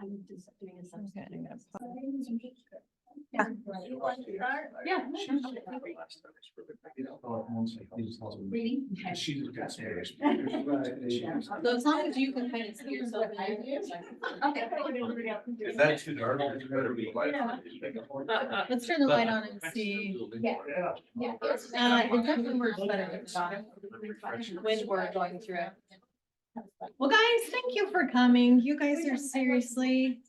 I'm just doing a substitute. Yeah. You want to start? Yeah. Reading? She's got Spanish. So as long as you can kind of see yourself. Okay. Is that too dark? It's better be light. Let's turn the light on and see. Yeah. Yeah. It definitely works better with the wind we're going through it. Well, guys, thank you for coming. You guys are seriously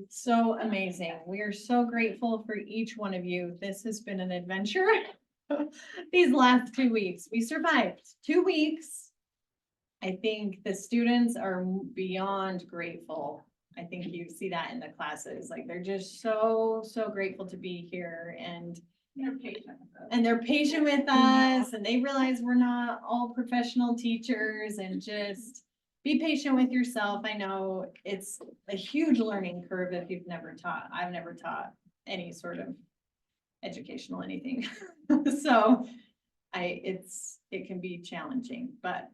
so amazing. We are so grateful for each one of you. This has been an adventure. These last 2 weeks, we survived 2 weeks. I think the students are beyond grateful. I think you see that in the classes, like they're just so grateful to be here and they're patient with us and they realize we're not all professional teachers and just be patient with yourself. I know it's a huge learning curve if you've never taught. I've never taught any sort of educational anything. So it can be challenging, but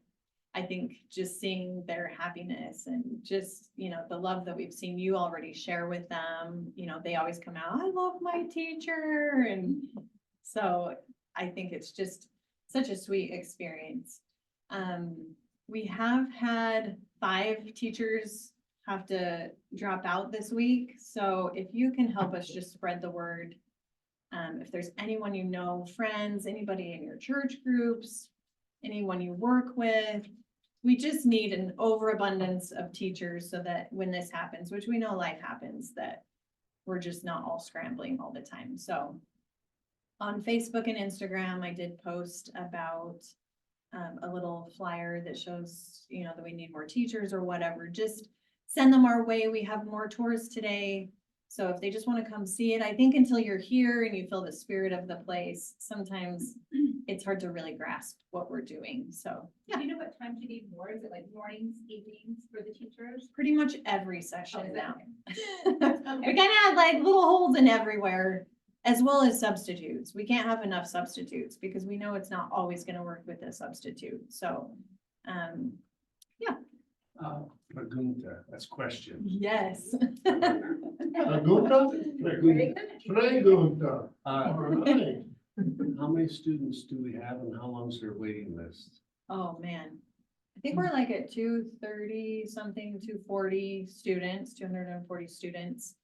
I think just seeing their happiness and just, you know, the love that we've seen you already share with them, you know, they always come out, I love my teacher. And so I think it's just such a sweet experience. We have had 5 teachers have to drop out this week. So if you can help us just spread the word, if there's anyone you know, friends, anybody in your church groups, anyone you work with, we just need an overabundance of teachers so that when this happens, which we know life happens, that we're just not all scrambling all the time. So on Facebook and Instagram, I did post about a little flyer that shows, you know, that we need more teachers or whatever. Just send them our way. We have more tours today. So if they just want to come see it, I think until you're here and you feel the spirit of the place, sometimes it's hard to really grasp what we're doing. So Do you know what times you need more? Is it like mornings, evenings for the teachers? pretty much every session Oh, now. okay. We kind of had like little holes in everywhere, as well as substitutes. We can't have enough substitutes because we know it's not always going to work with a substitute. So, Pregunta, that's question. yes. Pregunta? Very good. Pregunta. Uh, All right. How many students do we have and how long's their waiting list? Oh, man. I think we're like at 230 something, 240 students, 240 students.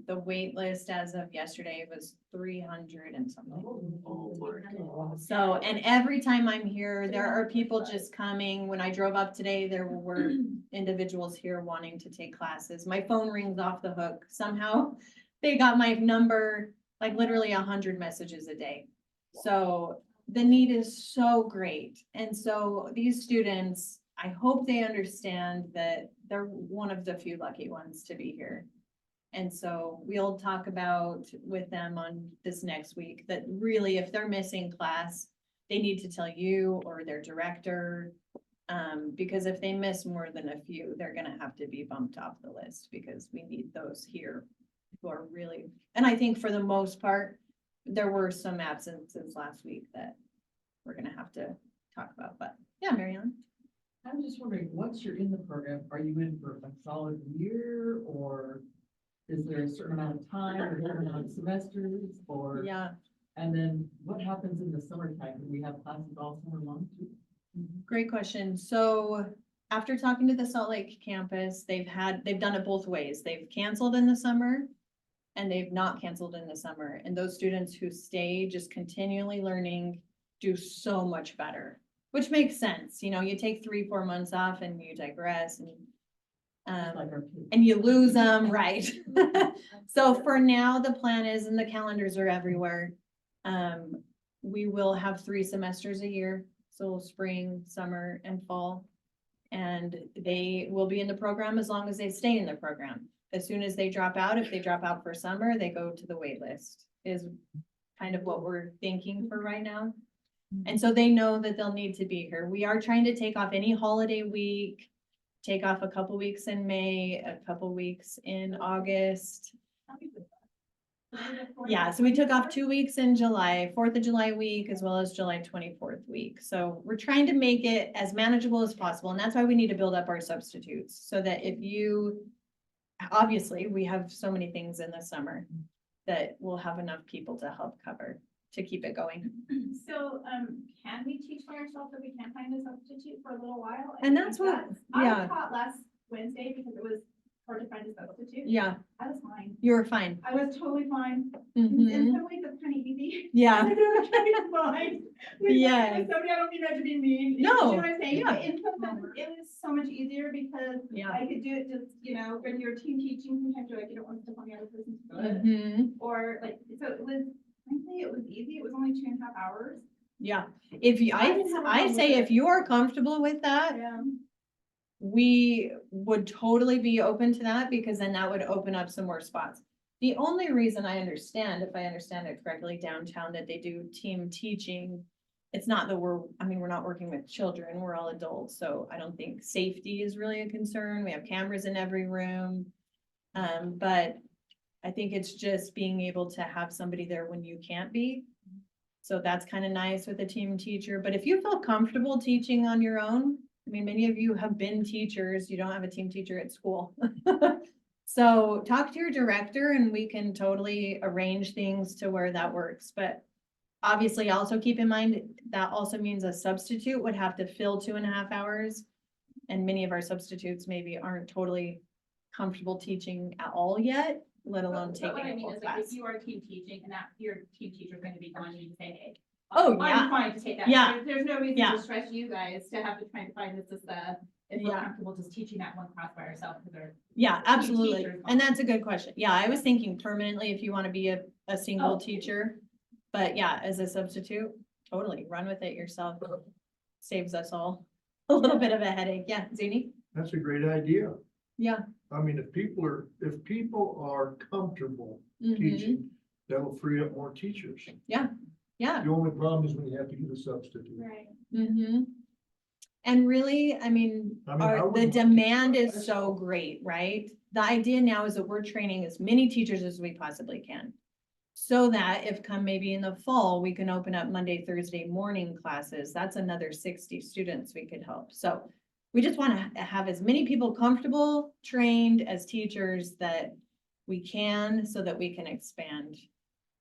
The wait list as of yesterday was 300 and something. Oh, my God. So, and every time I'm here, there are people just coming. When I drove up today, there were individuals here wanting to take classes. My phone rings off the hook. Somehow they got my number, like literally 100 messages a day. So the need is so great. And so these students, I hope they understand that they're one of the few lucky ones to be here. And so we'll talk about with them on this next week that really, if they're missing class, they need to tell you or their director. Because if they miss more than a few, they're gonna have to be bumped off the list because we need those here who are really, and I think for the most part, there were some absences last week that we're gonna have to talk about, but yeah, Marianne. I'm just wondering, once you're in the program, are you in for a solid year, or is there a certain amount of time or a certain amount of semesters, or? Yeah, And then what happens in the summertime? Do we have classes all summer long too? great question. So after talking to the Salt Lake campus, they've done it both ways. They've canceled in the summer and they've not canceled in the summer. And those students who stay just continually learning do so much better, which makes sense. You know, you take 3-4 months off and you digress and Just like our kids. and you lose them, right? So for now, the plan is, and the calendars are everywhere. We will have 3 semesters a year, so spring, summer, and fall. And they will be in the program as long as they stay in the program. As soon as they drop out, if they drop out for summer, they go to the wait list, is kind of what we're thinking for right now. And so they know that they'll need to be here. We are trying to take off any holiday week, take off a couple weeks in May, a couple weeks in August. Yeah, so we took off 2 weeks in July, 4th of July week, as well as July 24th week. So we're trying to make it as manageable as possible, and that's why we need to build up our substitutes, so that if you, obviously, we have so many things in the summer that we'll have enough people to help cover, to keep it going. So, can we teach by ourselves if we can't find a substitute for a little while? And that's what- yeah. I taught last Wednesday because it was hard to find a substitute. Yeah, I was fine. you were fine. I was totally fine. Mhm. In some ways, it's kind of easy. Yeah, I was kind of fine. With Yes. somebody, I don't mean that to be mean. You No, know what I'm saying? yeah. But in some sense, it was so much easier because yeah. I could do it just, when you're team teaching, sometimes you're like, you don't want to step on the other person's foot. Mhm. Or like, so it was, frankly, it was easy. It was only 2.5 hours. Yeah, if you, I didn't have a problem I say with if you are comfortable with that, Yeah. we would totally be open to that, because then that would open up some more spots. The only reason I understand, if I understand it correctly, downtown, that they do team teaching, it's not that we're not working with children, we're all adults, so I don't think safety is really a concern. We have cameras in every room. But I think it's just being able to have somebody there when you can't be. So that's kind of nice with a team teacher, but if you feel comfortable teaching on your own, I mean, many of you have been teachers, you don't have a team teacher at school. So talk to your director and we can totally arrange things to where that works, but obviously also keep in mind that also means a substitute would have to fill 2.5 hours. And many of our substitutes maybe aren't totally comfortable teaching at all yet, let alone But taking what I a mean full is like, class. if you are team teaching and that your team teacher is going to be gone, you can say, hey. Oh, I'm yeah. fine to take that. Yeah. There's no reason Yeah. to stress you guys to have to try to find this as if we're Yeah. comfortable just teaching that one class by ourselves because they're. Yeah, absolutely. teachers And gone. that's a good question. Yeah, I was thinking permanently if you want to be a single Oh. teacher. But yeah, as a substitute, totally run with it yourself. Saves us all a little bit of a headache. Yeah, Zuni? That's a great idea. Yeah. I mean, if people are comfortable Mhm. teaching, that'll free up more teachers. Yeah. The only problem is when you have to get a substitute. Right. Mm-hmm. And really, I mean, I mean, I the wouldn't- demand is so great, right? The idea now is that we're training as many teachers as we possibly can. So that if come maybe in the fall, we can open up Monday, Thursday morning classes, that's another 60 students we could help. So we just want to have as many people comfortable, trained as teachers that we can, so that we can expand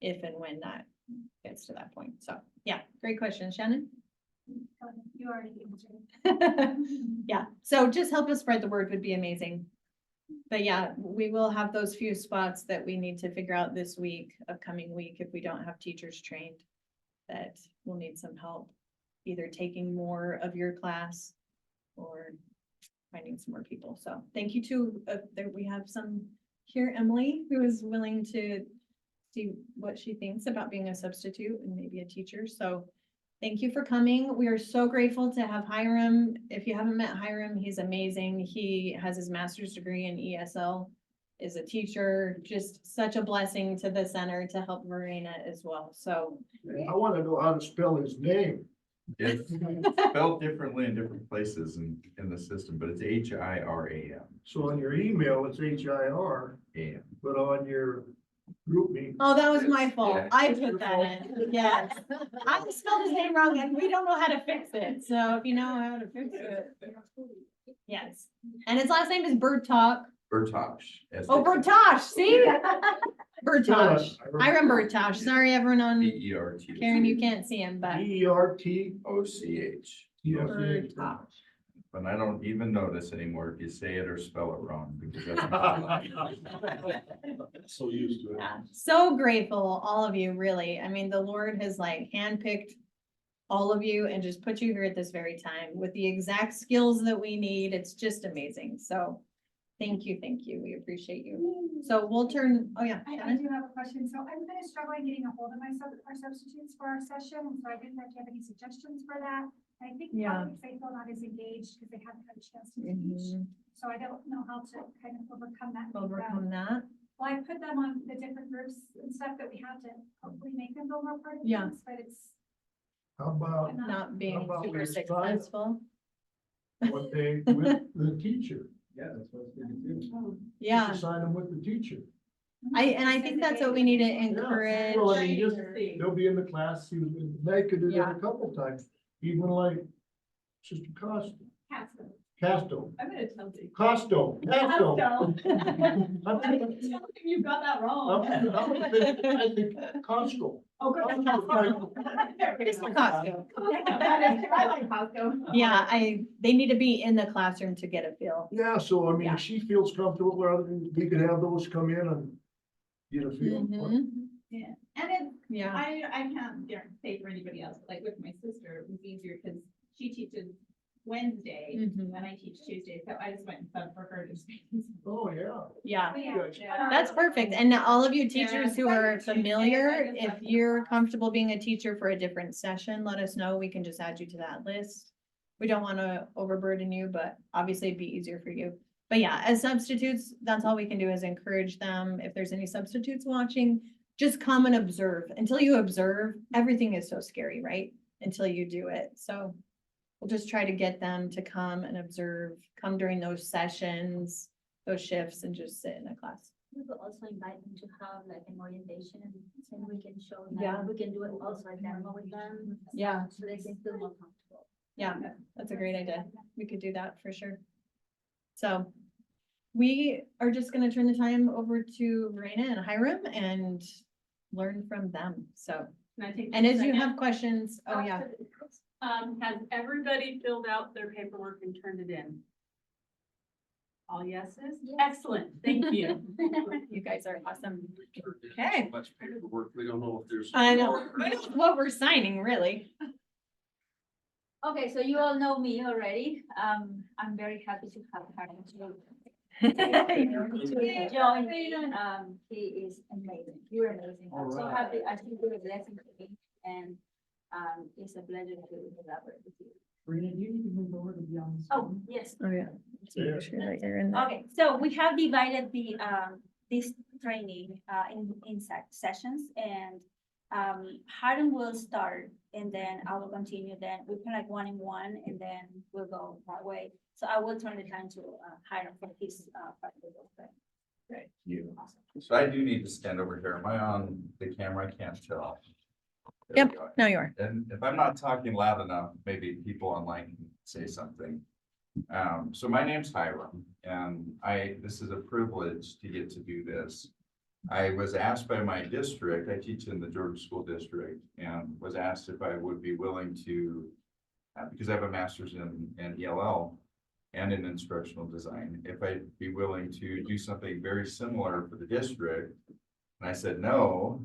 if and when that gets to that point. So, yeah, great question, Shannon. You already answered. Yeah, so just help us spread the word would be amazing. But yeah, we will have those few spots that we need to figure out this week, upcoming week, if we don't have teachers trained. That will need some help, either taking more of your class or finding some more people. So thank you to, that we have some here, Emily, who is willing to see what she thinks about being a substitute and maybe a teacher. So thank you for coming. We are so grateful to have Hiram. If you haven't met Hiram, he's amazing. He has his master's degree in ESL, is a teacher, just such a blessing to the center to help Marina as well. So I want to know how to spell his name. It's spelled differently in different places in the system, but it's Hiram. So on your email, it's HIR, but on your group meeting. oh, that was my Yes, fault. yeah. I put that in. Yes. I spelled his name wrong and we don't know how to fix it. So if you know how to fix it. Yes. And his last name is Bertok. Bertosh. Oh, Bertosh, see? Bertosh. Hiram Bertosh. Sorry, everyone on B-E-R-T. Karen, you can't see him, but ERT. O-C-H. Bertosh. But I don't even notice anymore if you say it or spell it wrong, because that's. So used to it. Yeah, so grateful, all of you, really. I mean, the Lord has like handpicked all of you and just put you here at this very time with the exact skills that we need. It's just amazing. So thank you, thank you. We appreciate you. So we'll turn, oh yeah. I Shannon? do have a question. So I'm kind of struggling getting a hold of our substitutes for our session. So I didn't know if you have any suggestions for that. I think Yeah. probably they feel not as engaged because they haven't had a chance to teach. Mhm. So I don't know how to kind of overcome that. with them. Overcome that. Well, I put them on the different groups and stuff that we have to hopefully make them feel more part of Yeah. this, but it's. How about I'm not- Not being about super we assign- successful. one day with the teacher? Yeah, that's what I was thinking too. Yeah, Assign them with the teacher. I think that's what we need to encourage. Well, I mean, just, they'll be in the class, they could do that Yeah. a couple times, even like Sister Costo, Castle. Casto, I'm gonna tell you. Costo, Casto. I'm thinking- You got that I'm wrong. thinking- I think Costco. Oh, good. Costco. I like Costco. Yeah, they need to be in the classroom to get a feel. Yeah, so I mean, Yeah. if she feels comfortable where we could have those come in and get a feel. Mhm. Yeah, and it, Yeah, I can't say for anybody else, but like with my sister, it was easier because she teaches Wednesday Mhm. and I teach Tuesday, so I just went and subbed for her to speak. Oh, yeah. yeah. Yeah. That's perfect. And all of you teachers who are Yeah. familiar, Yeah. if you're comfortable being a teacher for a different session, let us know. We can just add you to that list. We don't want to overburden you, but obviously it'd be easier for you. But yeah, as substitutes, that's all we can do is encourage them. If there's any substitutes watching, just come and observe. Until you observe, everything is so scary, right? Until you do it. So we'll just try to get them to come and observe, come during those sessions, those shifts, and just sit in a class. We could also invite them to have like an orientation and we can show Yeah. them, we can do it also a demo with them. Yeah. So they can feel more comfortable. Yeah, that's a great idea. We could do that for sure. So we are just gonna turn the time over to Verena and Hiram and learn from them. So, Can I take and just as a you second? have questions, oh yeah. Has everybody filled out their paperwork and turned it in? All yeses? Yes. Excellent, thank you. You guys are awesome. Okay. Much paperwork, we don't know if there's. I know, I know what we're signing, really. Okay, so you all know me already. I'm very happy to have Karen to join me. He is amazing. You're amazing. I'm so Alright. happy. I think you're a blessing to me and it's a pleasure to collaborate with you. Brina, do you need to move over to be on the Oh, screen? yes. Oh, yeah. Yeah. Make sure that you're in there. Okay, so we have divided the, this training, in sessions and, Harden will start and then I will continue, then we kind of like one in one and then we'll go that way. So I will turn the time to, Hiram for his, part of the thing. You. Awesome. So I do need to stand over here. Am I on the camera? I can't tell. There we Yep. go. No, you are. And if I'm not talking loud enough, maybe people online can say something. So my name's Hiram and this is a privilege to get to do this. I was asked by my district, I teach in the Georgia School District, and was asked if I would be willing to, because I have a master's in ELL and in instructional design, if I'd be willing to do something very similar for the district. And I said no,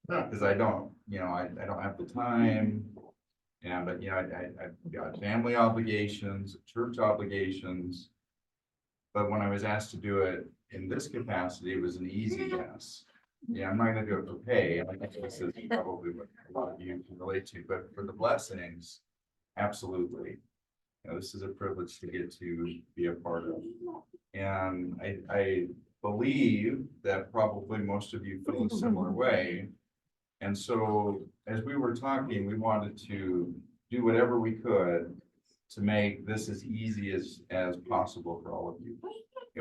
because I don't, I don't have the time. And, but, I've got family obligations, church obligations. But when I was asked to do it in this capacity, it was an easy yes. Yeah, I'm not gonna do it for pay. I think this is probably what a lot of you can relate to, but for the blessings, absolutely. This is a privilege to get to be a part of. And I believe that probably most of you feel a similar way. And so as we were talking, we wanted to do whatever we could to make this as easy as possible for all of you.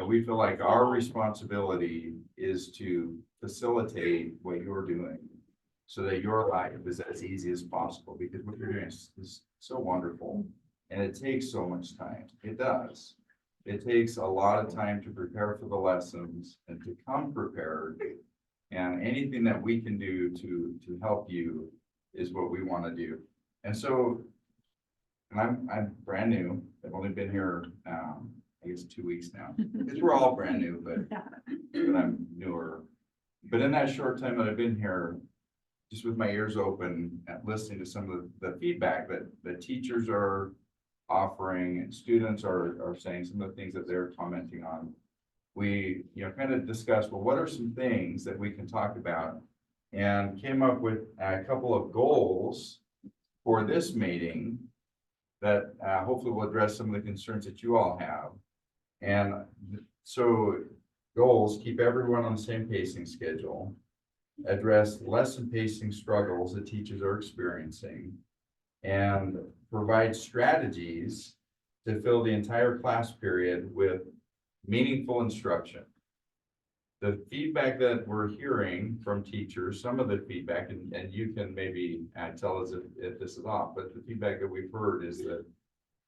We feel like our responsibility is to facilitate what you're doing so that your life is as easy as possible, because what you're doing is so wonderful and it takes so much time. It does. It takes a lot of time to prepare for the lessons and to come prepared. And anything that we can do to help you is what we want to do. And so, and I'm brand new. I've only been here, I guess 2 weeks now. Because we're all brand new, but I'm newer. But in that short time that I've been here, just with my ears open and listening to some of the feedback that the teachers are offering and students are saying, some of the things that they're commenting on. We, kind of discussed, well, what are some things that we can talk about? And came up with a couple of goals for this meeting that hopefully will address some of the concerns that you all have. And so goals, keep everyone on the same pacing schedule, address lesson pacing struggles that teachers are experiencing, and provide strategies to fill the entire class period with meaningful instruction. the feedback that we're hearing from teachers, some of the feedback, and you can maybe tell us if this is off, but the feedback that we've heard is that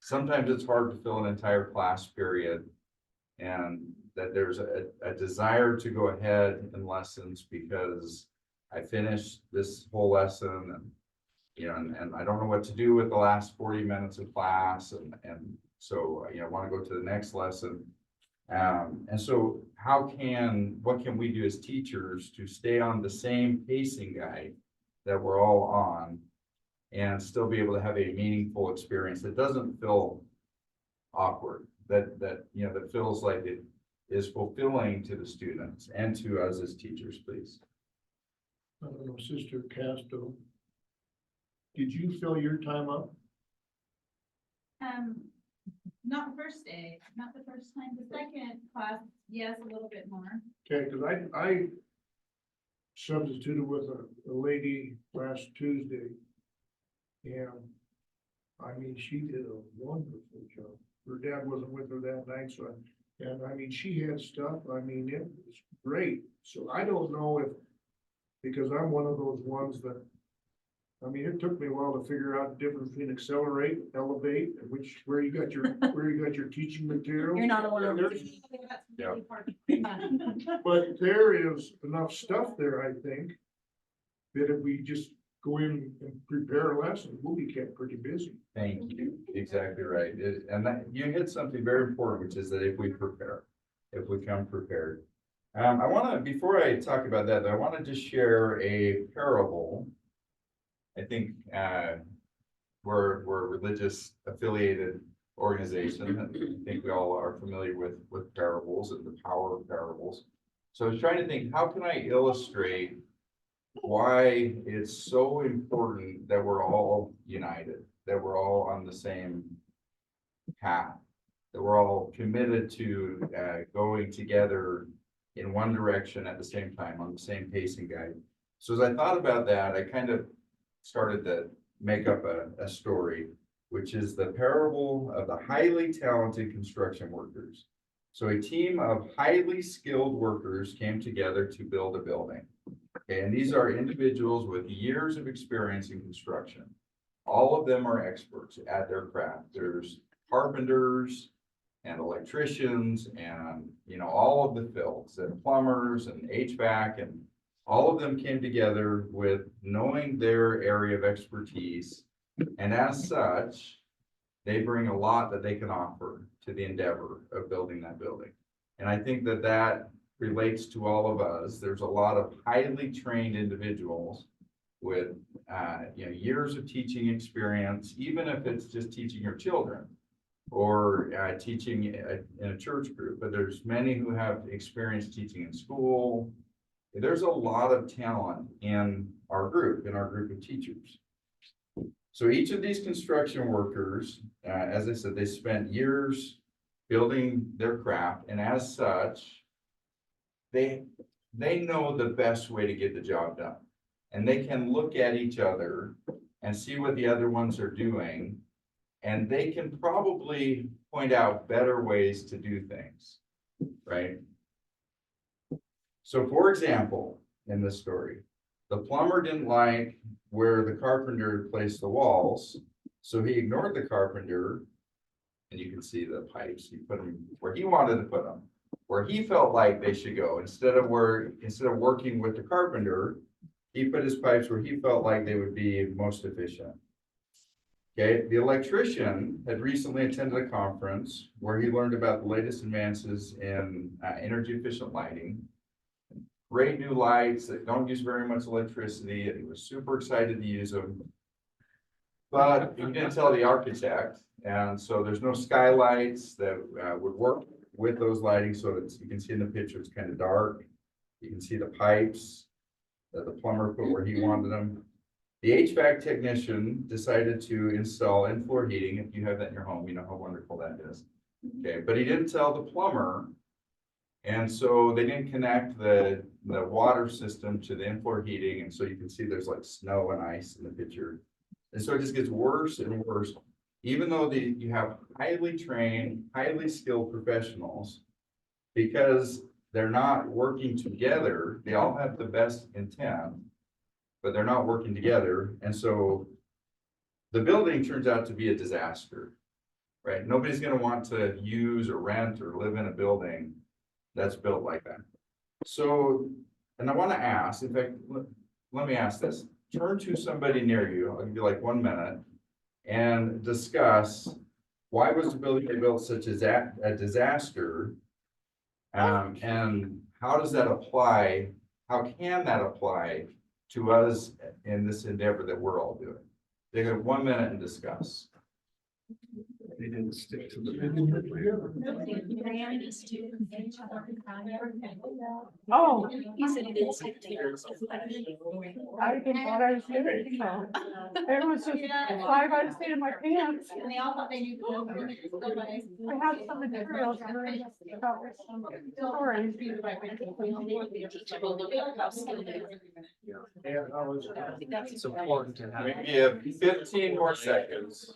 sometimes it's hard to fill an entire class period, and that there's a desire to go ahead in lessons because I finished this whole lesson and, you know, and I don't know what to do with the last 40 minutes of class, and so, you know, want to go to the next lesson. And so what can we do as teachers to stay on the same pacing guide that we're all on and still be able to have a meaningful experience that doesn't feel awkward, that, you know, that feels like it is fulfilling to the students and to us as teachers, please. I don't know, Sister Castro. Did you fill your time up? Not the first day, not the first time, the second class, yes, a little bit more. Okay, cause I substituted with a lady last Tuesday. And I mean, she did a wonderful job. Her dad wasn't with her that night, so, and I mean, she had stuff, I mean, it was great. So I don't know if, because I'm one of those ones that, I mean, it took me a while to figure out the difference between accelerate, elevate, and where you got your teaching material. You're not one of those. Yeah. But there is enough stuff there, I think, that if we just go in and prepare a lesson, we'll be kept pretty busy. Thank you. Exactly right. And that you hit something very important, which is that if we come prepared. I want to, before I talk about that, I want to just share a parable. I think we're a religious affiliated organization, and I think we all are familiar with parables and the power of parables. So I was trying to think, how can I illustrate why it's so important that we're all united, that we're all on the same path, that we're all committed to going together in one direction at the same time, on the same pacing guide. So as I thought about that, I kind of started to make up a story, which is the parable of the highly talented construction workers. So a team of highly skilled workers came together to build a building. Okay, and these are individuals with years of experience in construction. All of them are experts at their craft. There's carpenters and electricians and, you know, all of the fields and plumbers and HVAC, and all of them came together with knowing their area of expertise. And as such, they bring a lot that they can offer to the endeavor of building that building. And I think that that relates to all of us. There's a lot of highly trained individuals with you know, years of teaching experience, even if it's just teaching your children or teaching in a church group. But there's many who have experience teaching in school. There's a lot of talent in our group of teachers. So each of these construction workers, as I said, they spent years building their craft, and as such, they know the best way to get the job done. And they can look at each other and see what the other ones are doing, and they can probably point out better ways to do things, right? So for example, in this story, the plumber didn't like where the carpenter placed the walls, so he ignored the carpenter, and you can see the pipes, he put them where he wanted to put them, where he felt like they should go. Instead of working with the carpenter, he put his pipes where he felt like they would be most efficient. Okay, the electrician had recently attended a conference where he learned about the latest advances in energy efficient lighting. Great new lights that don't use very much electricity, and he was super excited to use them. But he didn't tell the architect, and so there's no skylights that would work with those lighting. So you can see in the picture, it's kind of dark. You can see the pipes that the plumber put where he wanted them. The HVAC technician decided to install in-floor heating. If you have that in your home, you know how wonderful that is. Okay, but he didn't tell the plumber. And so they didn't connect the water system to the in-floor heating. And so you can see there's like snow and ice in the picture. And so it just gets worse and worse. Even though you have highly trained, highly skilled professionals, because they're not working together. They all have the best intent, but they're not working together. And so the building turns out to be a disaster, right? Nobody's gonna want to use or rent or live in a building that's built like that. So, and I want to ask, in fact, let me ask this. Turn to somebody near you, I'll give you like 1 minute, and discuss why was the building they built such a disaster? And how does that apply? How can that apply to us in this endeavor that we're all doing? Take 1 minute and discuss. They didn't stick to the. Oh. He said he didn't say I didn't thought I was doing it, so. It was just five out of state of my pants. And they all thought they knew. I have some materials that are in this cover, some stories. It's important to have. We have 15 more seconds.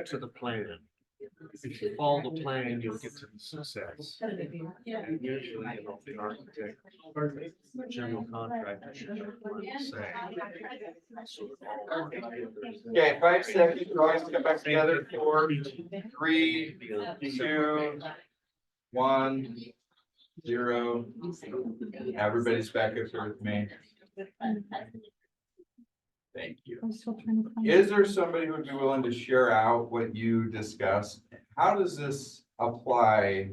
To the plan. If you follow the plan, you'll get to the success. And usually, you know, the architect, the general contractor should know what to say. Okay, 5 seconds, we're always come back together. 4, 3, 2, 1, 0. Everybody's back up here with me. Thank you. I'm still trying to find. Is there somebody who would be willing to share out what you discussed? How does this apply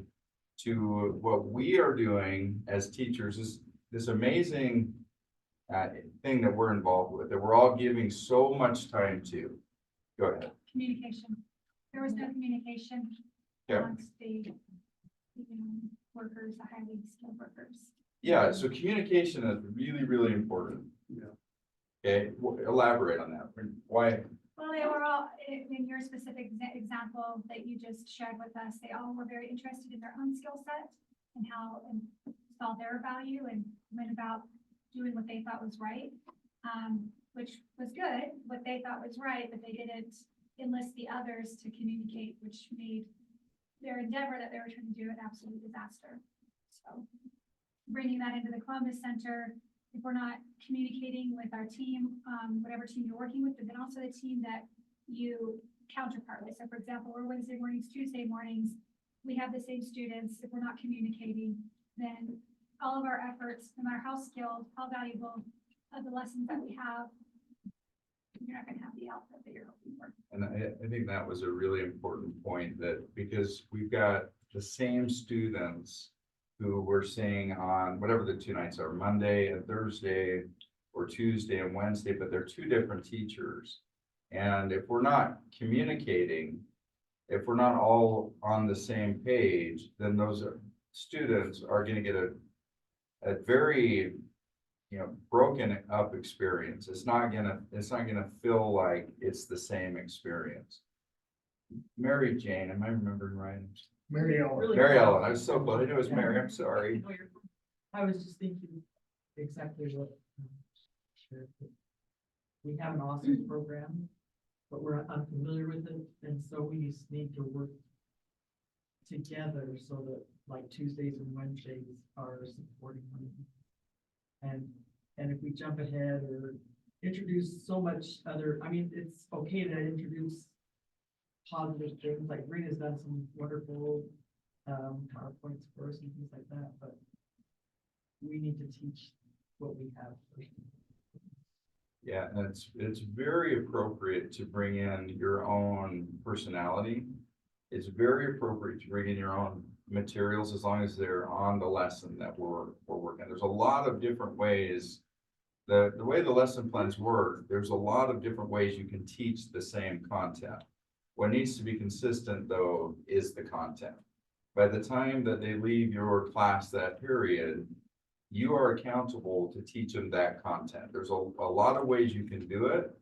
to what we are doing as teachers? This amazing thing that we're involved with, that we're all giving so much time to. Go ahead. Communication. There was no communication Yeah. amongst the workers, the highly skilled workers. Yeah, so communication is really, really important. Yeah. Okay, elaborate on that. Why? Well, they were all, in your specific example that you just shared with us, they all were very interested in their own skill set and how, and saw their value and went about doing what they thought was right. Which was good, what they thought was right, but they didn't enlist the others to communicate, which made their endeavor that they were trying to do an absolute disaster. So bringing that into the Columbus Center, if we're not communicating with our team, whatever team you're working with, but then also the team that you counterpart with. So for example, we're Wednesday mornings, Tuesday mornings, we have the same students. If we're not communicating, then all of our efforts, no matter how skilled, how valuable of the lessons that we have, you're not gonna have the output that you're hoping for. And I think that was a really important point, that because we've got the same students who we're seeing on whatever the 2 nights are, Monday and Thursday, or Tuesday and Wednesday, but they're 2 different teachers. And if we're not communicating, if we're not all on the same page, then those students are gonna get a very, broken up experience. It's not gonna feel like it's the same experience. Mary Jane, am I remembering right? Mary Ellen. Mary Ellen, I was so glad it was Mary, I'm sorry. I was just thinking exactly what. We have an awesome program, but we're unfamiliar with it, and so we just need to work together so that like Tuesdays and Wednesdays are supporting one another. And if we jump ahead or introduce so much other, I mean, it's okay to introduce positive things, like Rena's done some wonderful PowerPoints for us and things like that, but we need to teach what we have first. Yeah, and it's very appropriate to bring in your own personality. It's very appropriate to bring in your own materials as long as they're on the lesson that we're working. There's a lot of different ways. The way the lesson plans work, there's a lot of different ways you can teach the same content. What needs to be consistent, though, is the content. By the time that they leave your class that period, you are accountable to teach them that content. There's a lot of ways you can do it,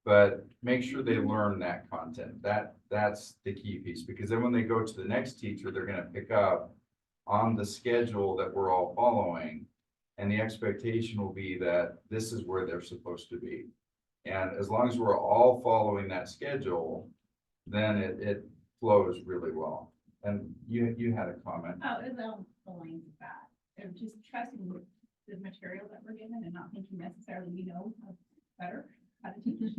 but make sure they learn that content. That's the key piece, because then when they go to the next teacher, they're going to pick up on the schedule that we're all following. And the expectation will be that this is where they're supposed to be. And as long as we're all following that schedule, then it flows really well. And you had a comment. Oh, it was all the lines of that. of just trusting the material that we're given and not thinking necessarily we know better how to teach.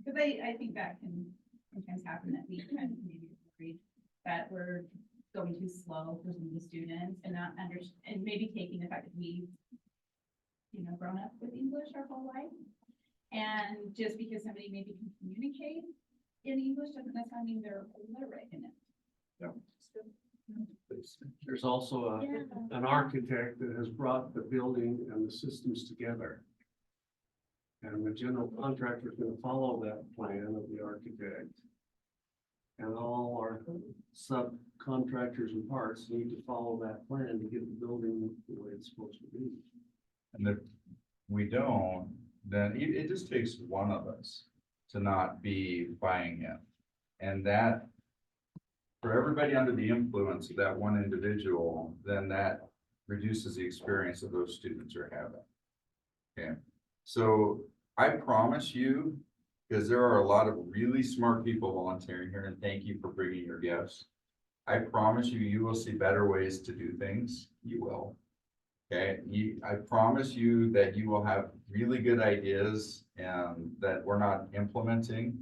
Because I think that can sometimes happen, that we kind of maybe worried that we're going too slow for some of the students and not and maybe taking the fact that we've, grown up with English our whole life. And just because somebody maybe can communicate in English doesn't necessarily mean they're literate in it. There's also an architect that has brought the building and the systems together. And the general contractor is gonna follow that plan of the architect. And all our subcontractors and parts need to follow that plan to get the building the way it's supposed to be. And if we don't, then it just takes one of us to not be buying in. And that, for everybody under the influence of that one individual, then that reduces the experience that those students are having. Okay, so I promise you, because there are a lot of really smart people volunteering here, and thank you for bringing your gifts. I promise you, you will see better ways to do things. You will. Okay, I promise you that you will have really good ideas and that we're not implementing,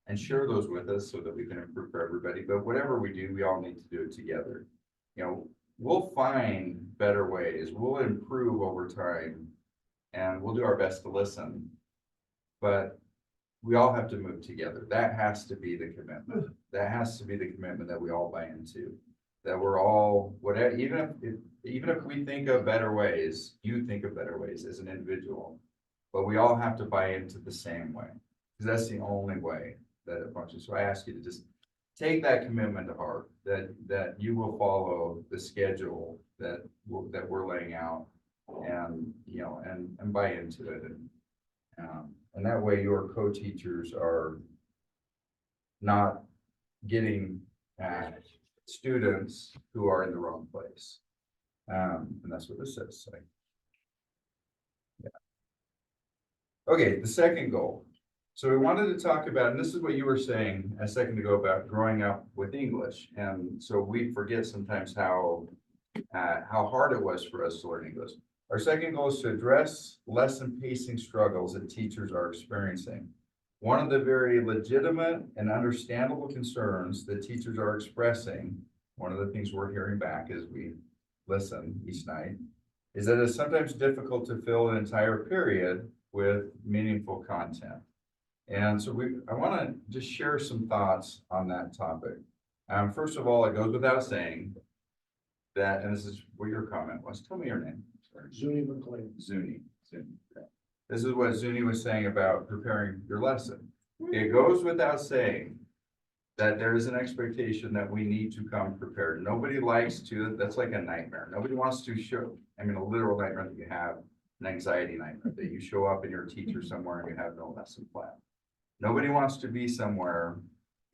and share those with us so that we can improve for everybody. But whatever we do, we all need to do it together. We'll find better ways, we'll improve over time, and we'll do our best to listen. But we all have to move together. That has to be the commitment. That has to be the commitment that we all buy into. That we're all, whatever, even if we think of better ways, you think of better ways as an individual, but we all have to buy into the same way, because that's the only way that it functions. So I ask you to just take that commitment to heart, that you will follow the schedule that we're laying out, and and buy into it, and that way your co-teachers are not getting students who are in the wrong place. And that's what this says. So, yeah. Okay, the second goal. So we wanted to talk about, and this is what you were saying a second ago about growing up with English. And so we forget sometimes how hard it was for us to learn English. Our second goal is to address lesson pacing struggles that teachers are experiencing. One of the very legitimate and understandable concerns that teachers are expressing, one of the things we're hearing back as we listen each night, is that it's sometimes difficult to fill an entire period with meaningful content. And so I want to just share some thoughts on that topic. First of all, it goes without saying that, and this is what your comment was. Tell me your name. Sorry. Zuni McLean. Zuni. This is what Zuni was saying about preparing your lesson. It goes without saying that there is an expectation that we need to come prepared. Nobody likes to, that's like a nightmare. Nobody wants to show, a literal nightmare that you have, an anxiety nightmare, that you show up and you're a teacher somewhere and you have no lesson plan. Nobody wants to be somewhere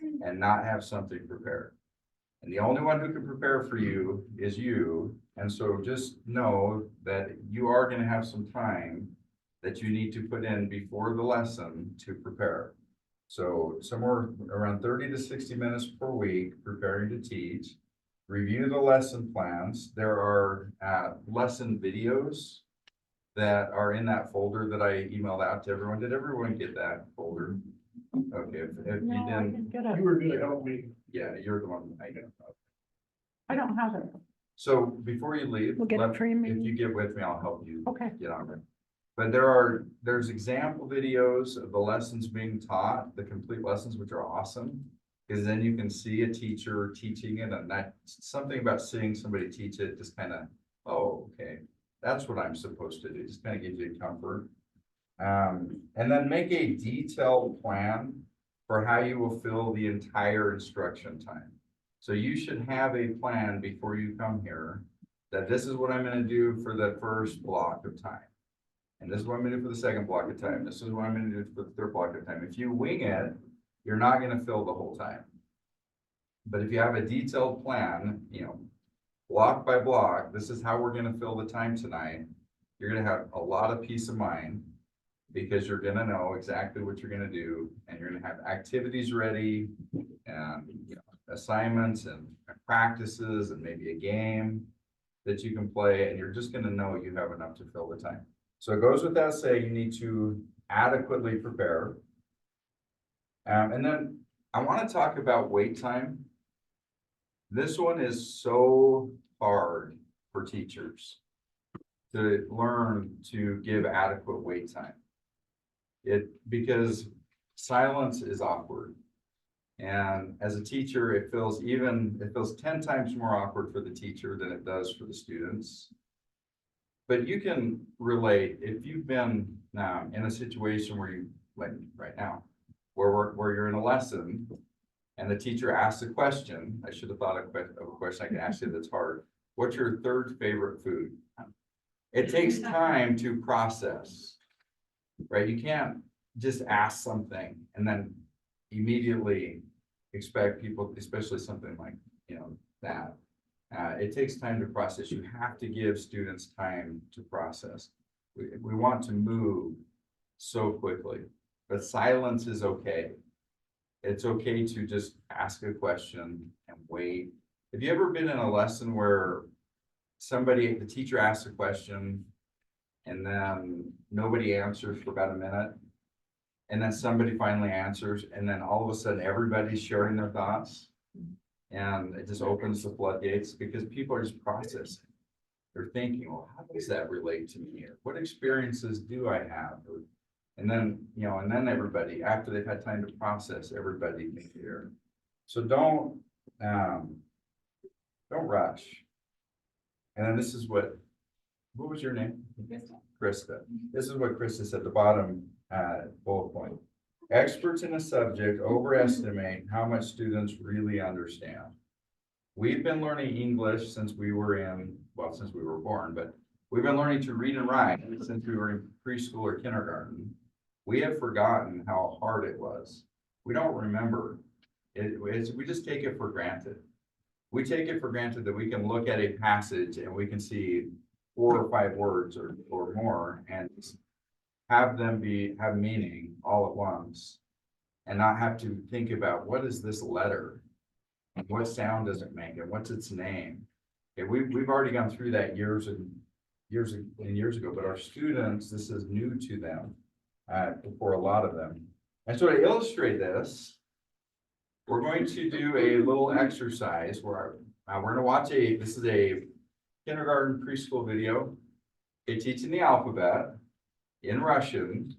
and not have something prepared. And the only one who can prepare for you is you. And so just know that you are going to have some time that you need to put in before the lesson to prepare. So somewhere around 30 to 60 minutes per week preparing to teach. Review the lesson plans. There are lesson videos that are in that folder that I emailed out to everyone. Did everyone get that folder? Okay, if you No, I didn't, didn't get You it. were gonna help me. yeah, you're the one. I don't have it. So before you leave, We'll get it for you, if maybe. you get with me, I'll help you Okay. get on it. But there's example videos of the lessons being taught, the complete lessons, which are awesome. Because then you can see a teacher teaching it, and that's something about seeing somebody teach it, just kind of, oh, okay, that's what I'm supposed to do. Just kind of gives you comfort. And then make a detailed plan for how you will fill the entire instruction time. So you should have a plan before you come here, that this is what I'm going to do for the first block of time. And this is what I'm going to do for the second block of time. This is what I'm going to do for the third block of time. If you wing it, you're not going to fill the whole time. But if you have a detailed plan, block by block, this is how we're going to fill the time tonight. You're going to have a lot of peace of mind, because you're going to know exactly what you're going to do, and you're going to have activities ready, and assignments and practices, and maybe a game. that you can play, and you're just gonna know you have enough to fill the time. So it goes without saying, you need to adequately prepare. And then I want to talk about wait time. This one is so hard for teachers to learn to give adequate wait time. Because silence is awkward. And as a teacher, it feels 10 times more awkward for the teacher than it does for the students. But you can relate if you've been in a situation where you, like right now, where you're in a lesson and the teacher asks a question. I should have thought of a question I can ask you that's hard. What's your third favorite food? It takes time to process, right? You can't just ask something and then immediately expect people, especially something like, that. It takes time to process. You have to give students time to process. We want to move so quickly, but silence is okay. It's okay to just ask a question and wait. Have you ever been in a lesson where the teacher asks a question and then nobody answers for about a minute? And then somebody finally answers, and then all of a sudden everybody's sharing their thoughts. And it just opens the floodgates because people are just processing. They're thinking, well, how does that relate to me? Or what experiences do I have? And then, and then everybody, after they've had time to process, everybody can hear. So don't rush. And then this is what was your name? Krista. This is what Krista said at the bottom bullet point. Experts in a subject overestimate how much students really understand. We've been learning English since we were born, but we've been learning to read and write since we were in preschool or kindergarten. We have forgotten how hard it was. We don't remember. We just take it for granted. We take it for granted that we can look at a passage and we can see 4 or 5 words or more and have them have meaning all at once and not have to think about what is this letter? What sound does it make and what's its name? Okay, we've already gone through that years ago, but our students, this is new to them for a lot of them. And so to illustrate this, we're going to do a little exercise where we're going to watch this is a kindergarten preschool video. They're teaching the alphabet in Russian.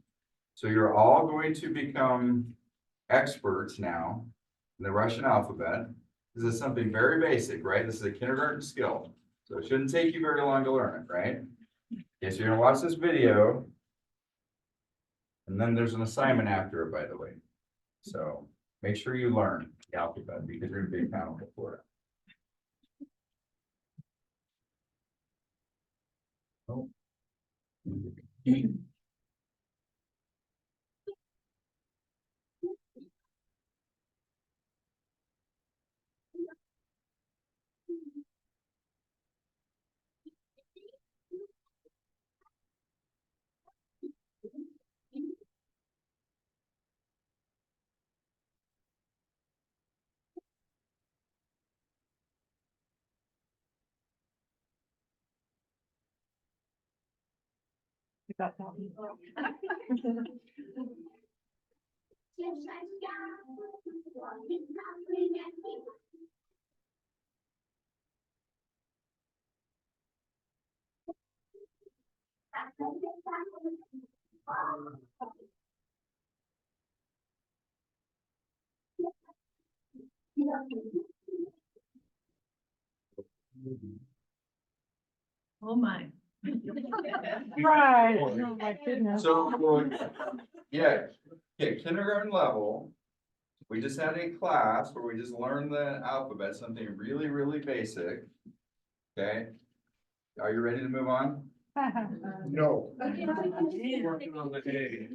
So you're all going to become experts now in the Russian alphabet. This is something very basic, right? This is a kindergarten skill. So it shouldn't take you very long to learn it, right? Okay, so you're gonna watch this video. And then there's an assignment after it, by the way. So make sure you learn the alphabet because you're gonna be accountable for it. Oh. You got that one. Oh, my. Right, oh my goodness. So, yeah, kindergarten level. We just had a class where we just learned the alphabet, something really, really basic. Okay, are you ready to move on? No. Working on the day.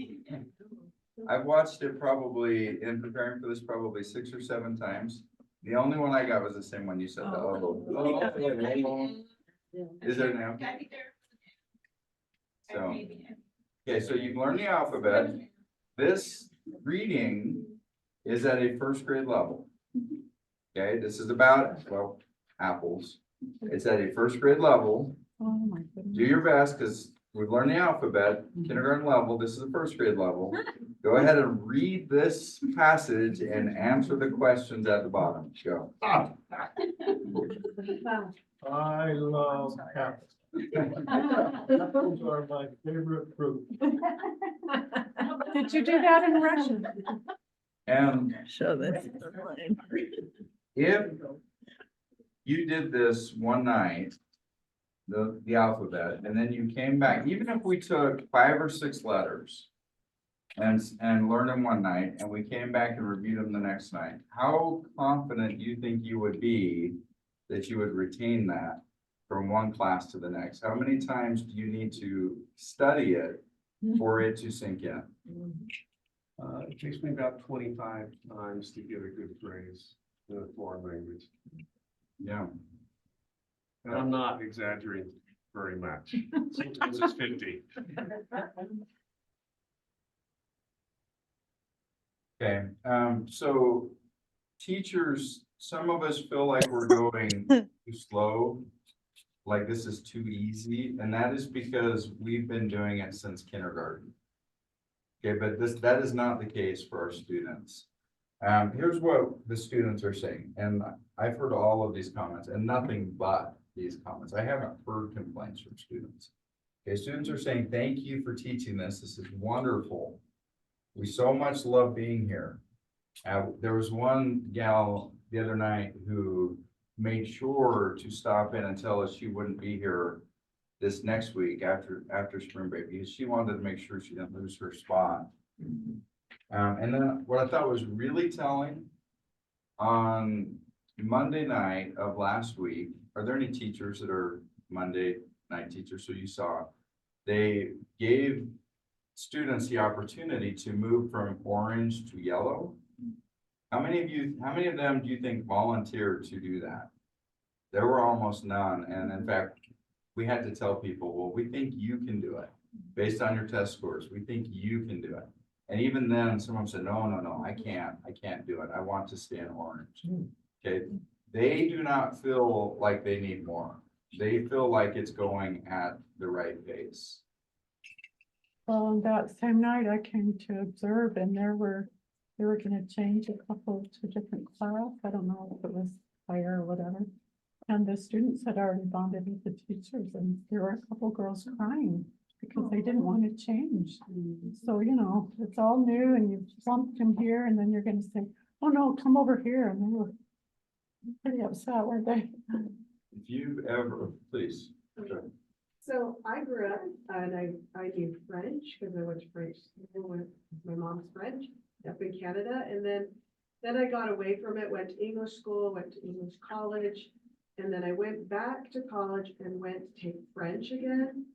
I've watched it probably, in preparing for this, probably 6 or 7 times. The only one I got was the same one you said. Is there now? Gotta be there. So, okay, so you've learned the alphabet. This reading is at a 1st grade level. Okay, this is about, well, apples. It's at a first grade level. Oh, my goodness. Do your best, because we've learned the alphabet, kindergarten level, this is the first grade level. Go ahead and read this passage and answer the questions at the bottom. Go. I love apples. Apples are my favorite fruit. Did you do that in Russian? And Show this. if you did this one night, the alphabet, and then you came back, even if we took 5 or 6 letters and learned them one night, and we came back and reviewed them the next night, how confident do you think you would be that you would retain that from one class to the next? How many times do you need to study it for it to sink in? It takes me about 25 times to get a good phrase in a foreign language. Yeah. And I'm not exaggerating very much. Sometimes it's 50. Okay, so teachers, some of us feel like we're going too slow, like this is too easy, and that is because we've been doing it since kindergarten. Okay, but that is not the case for our students. Here's what the students are saying, and I've heard all of these comments and nothing but these comments. I haven't heard complaints from students. Okay, students are saying, thank you for teaching this. This is wonderful. We so much love being here. There was one gal the other night who made sure to stop in and tell us she wouldn't be here this next week after spring break, because she wanted to make sure she didn't lose her spot. And then what I thought was really telling, on Monday night of last week, are there any teachers that are Monday night teachers? So you saw, they gave students the opportunity to move from orange to yellow. How many of them do you think volunteered to do that? There were almost none. And in fact, we had to tell people, well, we think you can do it based on your test scores. We think you can do it. And even then, someone said, no, I can't do it. I want to stay in orange. Okay. They do not feel like they need more. They feel like it's going at the right pace. Well, on that same night, I came to observe and they were gonna change a couple to different class. I don't know if it was fire or whatever. And the students had already bonded with the teachers and there were a couple girls crying because they didn't want to change. So, you know, it's all new and you plumped them here and then you're gonna say, oh no, come over here. And they were pretty upset, weren't they? If you've ever, please. So I grew up and I knew French because I went to French school with my mom's French up in Canada. And then I got away from it, went to English school, went to English college. And then I went back to college and went to take French again.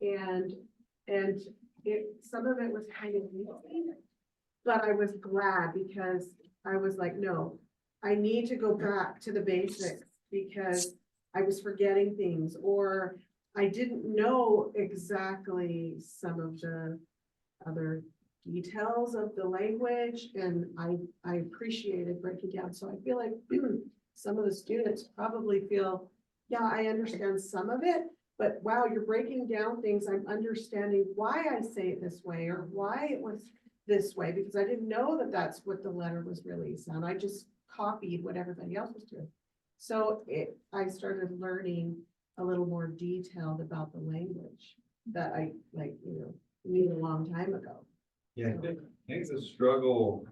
And some of it was kind of easy, but I was glad because I was like, no, I need to go back to the basics because I was forgetting things or I didn't know exactly some of the other details of the language and I appreciated breaking down. So I feel like some of the students probably feel, yeah, I understand some of it, but wow, you're breaking down things. I'm understanding why I say it this way or why it was this way, because I didn't know that that's what the letter was really saying. I just copied what everybody else was doing. So I started learning a little more detailed about the language that I knew a long time ago. Yeah, I think the struggle,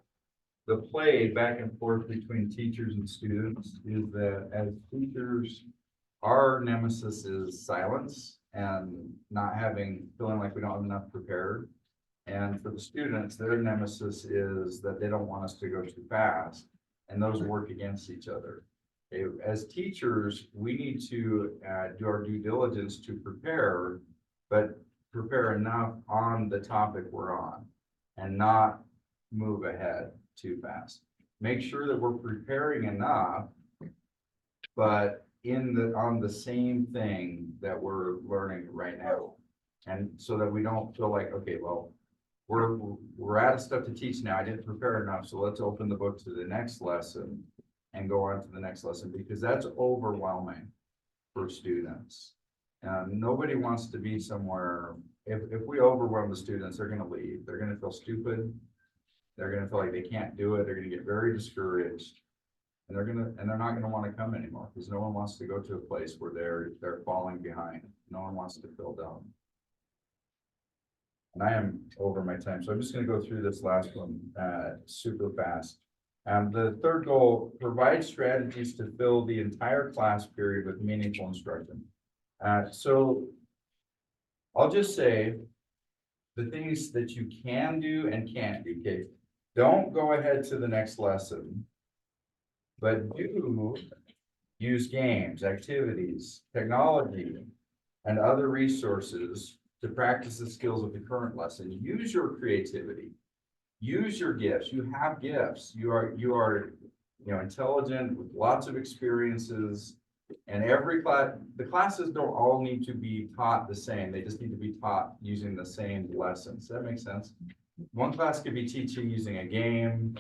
the play back and forth between teachers and students is that as teachers, our nemesis is silence and not feeling like we don't have enough prepared. And for the students, their nemesis is that they don't want us to go too fast, and those work against each other. As teachers, we need to do our due diligence to prepare, but prepare enough on the topic we're on and not move ahead too fast. Make sure that we're preparing enough, but on the same thing that we're learning right now. And so that we don't feel like, okay, well, we're out of stuff to teach now. I didn't prepare enough. So let's open the book to the next lesson and go on to the next lesson, because that's overwhelming. for students. Nobody wants to be somewhere, if we overwhelm the students, they're gonna leave, they're gonna feel stupid. They're gonna feel like they can't do it, they're gonna get very discouraged. And they're not gonna wanna come anymore, because no one wants to go to a place where they're falling behind, no one wants to feel dumb. And I am over my time, so I'm just gonna go through this last one, super fast. The third goal, provide strategies to fill the entire class period with meaningful instruction. So I'll just say the things that you can do and can't do, okay? Don't go ahead to the next lesson, but do use games, activities, technology, and other resources to practice the skills of the current lesson. Use your creativity. Use your gifts. You have gifts. You are, intelligent with lots of experiences. And every class, the classes don't all need to be taught the same. They just need to be taught using the same lessons. Does that make sense? One class could be teaching using a game,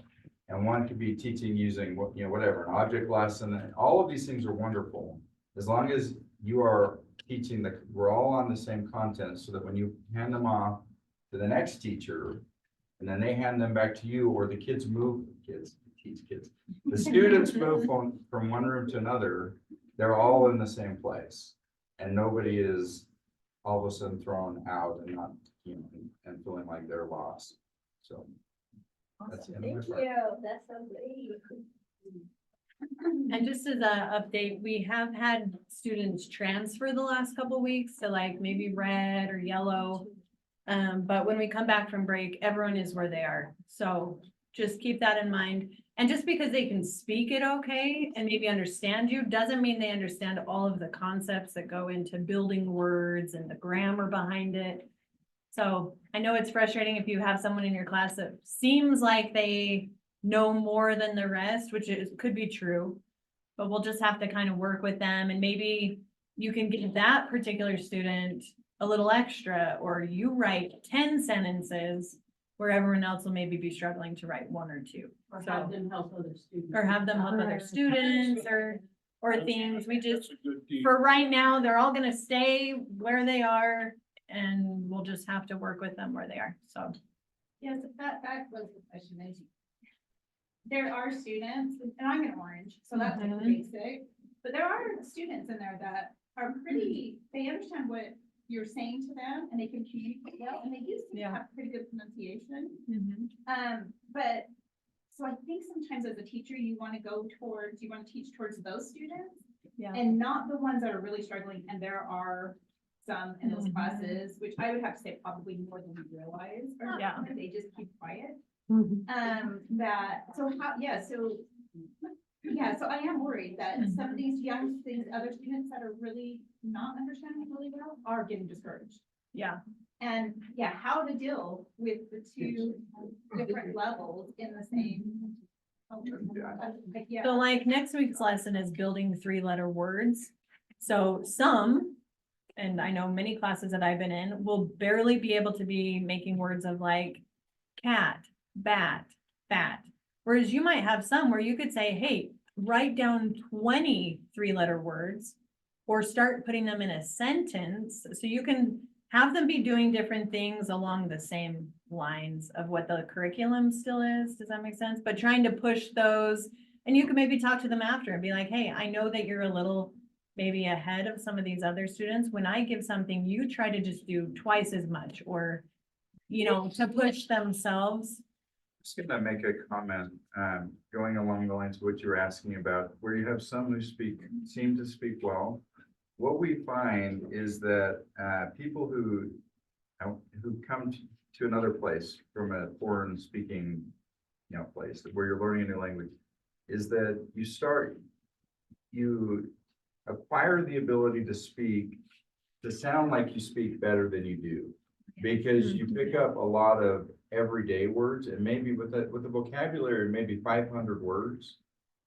and one could be teaching using whatever, an object lesson. And all of these things are wonderful, as long as you are teaching we're all on the same content, so that when you hand them off to the next teacher, and then they hand them back to you, or the students move from one room to another, they're all in the same place, and nobody is all of a sudden thrown out and not, and feeling like they're lost. So. That's the end of my part. That's so great. And just as a update, we have had students transfer the last couple weeks to like maybe red or yellow. But when we come back from break, everyone is where they are. So just keep that in mind. And just because they can speak it okay and maybe understand you, doesn't mean they understand all of the concepts that go into building words and the grammar behind it. So I know it's frustrating if you have someone in your class that seems like they know more than the rest, which could be true. But we'll just have to kind of work with them, and maybe you can give that particular student a little extra, or you write 10 sentences where everyone else will maybe be struggling to write 1 or 2. Or have them help other students. Or have them help other students or things. We just, That's a good deal. for right now, they're all gonna stay where they are, and we'll just have to work with them where they are, so. Yes, that was the question is. There are students, and I'm in orange, so that's like Mhm. basic, but there are students in there that are pretty, they understand what you're saying to them and they can communicate well, and they used to Yeah. have pretty good pronunciation. But, so I think sometimes as a teacher, you want to teach towards those students Yeah. and not the ones that are really struggling, and there are some in those Mhm. classes, which I would have to say probably more than we realize, or Yeah. they just keep quiet. Mhm. So I am worried that some of these other students that are really not understanding really well are getting discouraged. Yeah. And how to deal with the two different levels in the same. So like next week's lesson is building 3-letter words. So some, and I know many classes that I've been in, will barely be able to be making words of like cat, bat, bat. Whereas you might have some where you could say, hey, write down 20 3-letter words or start putting them in a sentence. So you can have them be doing different things along the same lines of what the curriculum still is. Does that make sense? But trying to push those, and you can maybe talk to them after and be like, hey, I know that you're a little maybe ahead of some of these other students. When I give something, you try to just do twice as much, or, to push themselves. Just gonna make a comment, going along the lines of what you're asking about, where you have some who seem to speak well. What we find is that, people who come to another place from a foreign speaking, place where you're learning a new language, is that you acquire the ability to sound like you speak better than you do. Because you pick up a lot of everyday words, and maybe with the vocabulary, maybe 500 words,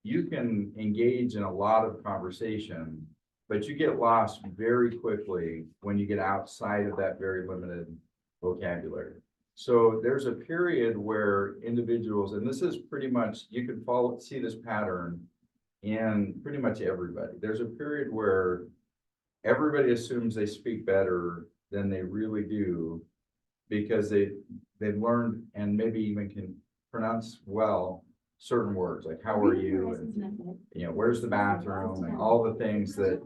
you can engage in a lot of conversation, but you get lost very quickly when you get outside of that very limited vocabulary. So there's a period where individuals, and this is pretty much, you can see this pattern in pretty much everybody. There's a period where everybody assumes they speak better than they really do because they've learned and maybe even can pronounce well certain words, like how are you? And, you know, where's the bathroom and all the things that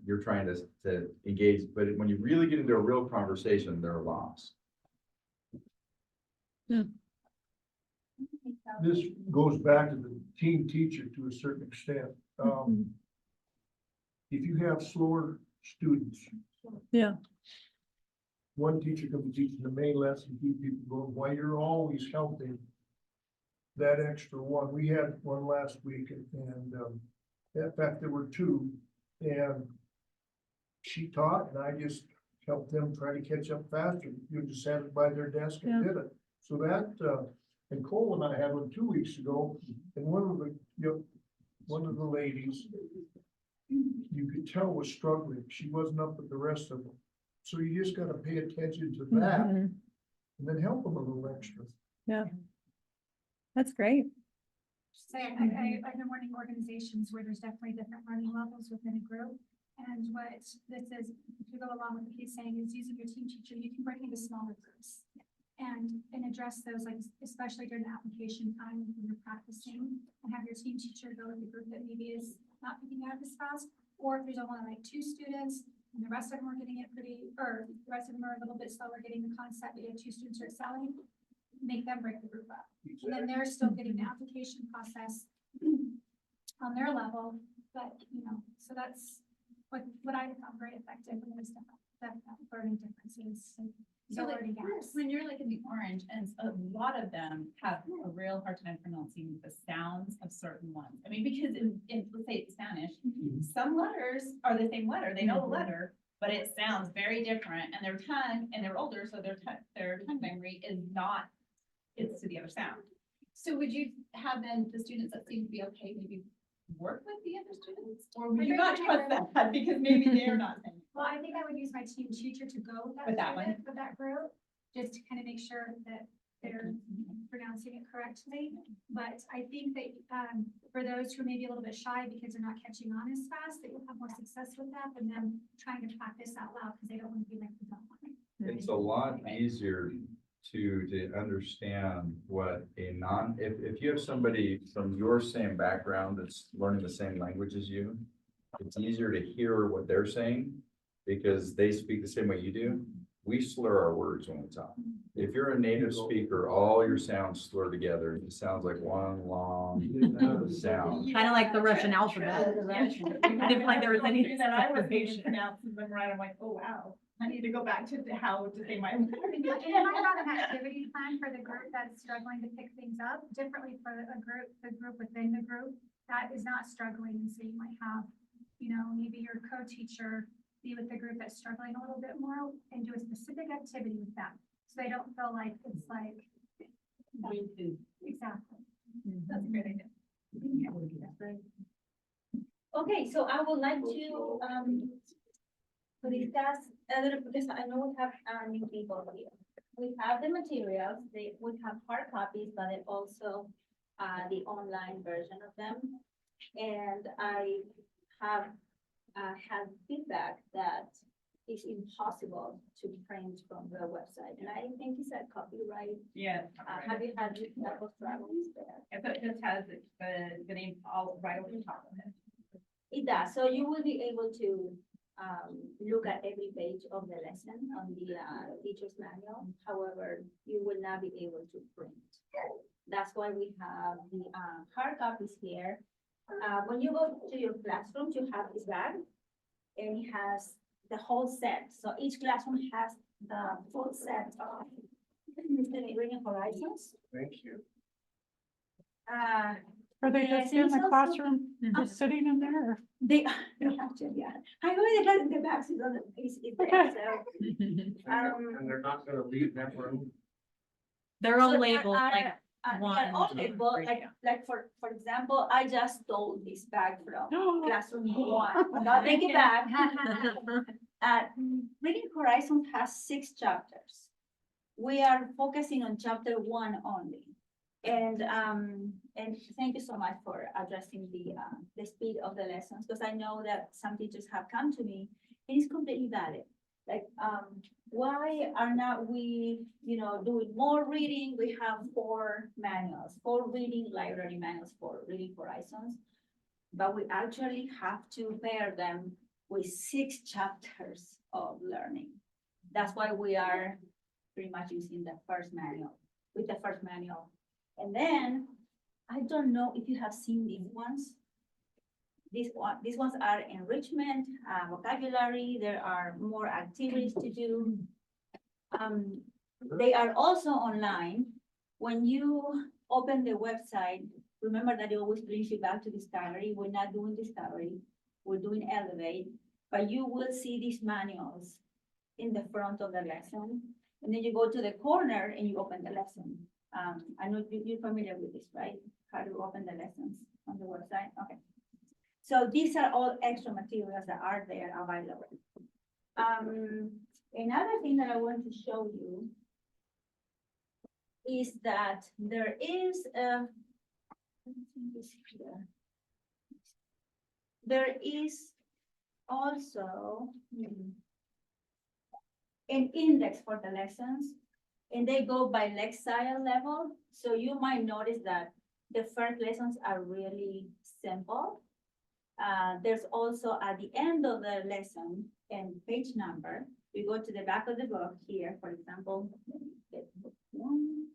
you're trying to engage. But when you really get into a real conversation, they're lost. This goes back to the team teacher to a certain extent. If you have slower students. Yeah. One teacher can be teaching the main lesson, keep people going, while you're always helping that extra one. We had one last week and, in fact, there were two. And she taught and I just helped them try to catch up faster. You just sat it by their desk and did it. So that, and Cole and I had one 2 weeks ago, and one of the ladies, you could tell was struggling. She wasn't up with the rest of them. So you just gotta pay attention to that Mhm. and then help them a little extra. That's great. So I've been running organizations where there's definitely different learning levels within a group. And what this is, to go along with what he's saying, is using your team teacher, you can break into smaller groups. And address those, like especially during the application time when you're practicing, and have your team teacher go with the group that maybe is not picking out as fast. Or if there's only like 2 students and the rest of them are getting it or the rest of them are a little bit slower getting the concept, but you have 2 students who are excelling, make them break the group up. And then they're still getting the application process on their level, but, so that's what I found very effective, and there's definitely learning differences. And So like, learning gaps. when you're like in the orange, and a lot of them have a real hard time pronouncing the sounds of certain ones. I mean, because in let's say it's Spanish, some letters are the same letter, they know the letter, but it sounds very different, and their tongue, and they're older, so their tongue memory is not, it's to the other sound. So would you have then the students that seem to be okay, maybe work with the other students? Or would you not trust that because maybe they're not saying? Well, I think I would use my team teacher to go with With that one. student, with that group, just to kind of make sure that they're pronouncing it correctly. But I think that, for those who may be a little bit shy because they're not catching on as fast, that you'll have more success with that than them trying to practice out loud because they don't want to be like the dumb one. It's a lot easier to understand what if you have somebody from your same background that's learning the same language as you, it's easier to hear what they're saying because they speak the same way you do. We slur our words when we talk. If you're a native speaker, all your sounds slur together and it sounds like one long sound. Kind of like the Russian alphabet. Yes. I didn't like there was any That I was able to separation. pronounce them right, I'm like, oh, wow, I need to go back to how to say my. And you might have an activity plan for the group that's struggling to pick things up differently for the group within the group that is not struggling. And so you might have, maybe your co-teacher be with the group that's struggling a little bit more and do a specific activity with them. So they don't feel like it's like. Exactly. That's a great idea. Okay, so I would like to discuss a little, because I know we have new people here. We have the materials, we have hard copies, but then also the online version of them. And I have had feedback that it's impossible to print from the website. And I think it's a copyright. Yeah. Have you had that struggles there? If it just has the name all right over the top of it. It does, so you will be able to look at every page of the lesson on the teacher's manual. However, you will not be able to print. That's why we have the hard copies here. When you go to your classroom, you have this bag and it has the whole set. So each classroom has the full set of Reading Horizons. Thank you. Are they Yeah, just in it's the also- classroom, just sitting in there? Or- They actually, yeah. I know they have the bags is on the is there, so. And they're not gonna leave that room. They're all So labeled like they are all one, labeled, two, like for example, I just stole this bag from classroom 1, not take it back. Reading Horizons has 6 chapters. We are focusing on chapter 1 only. And thank you so much for addressing the speed of the lessons, because I know that some teachers have come to me it is completely valid. Like, why are not we, doing more reading? We have 4 manuals, 4 reading library manuals for Reading Horizons. But we actually have to pair them with 6 chapters of learning. That's why we are pretty much using the first manual, And then, I don't know if you have seen these ones. These ones are enrichment, vocabulary, there are more activities to do. They are also online. When you open the website, remember that it always brings you back to Discovery. We're not doing Discovery, we're doing Elevate, but you will see these manuals in the front of the lesson. And then you go to the corner and you open the lesson. I know you're familiar with this, right? How to open the lessons on the website, okay. So these are all extra materials that are there available. Another thing that I want to show you is that there is there is also an index for the lessons, and they go by Lexile level. So you might notice that the first lessons are really simple. There's also at the end of the lesson and page number, we go to the back of the book here, for example. Let me get book 1.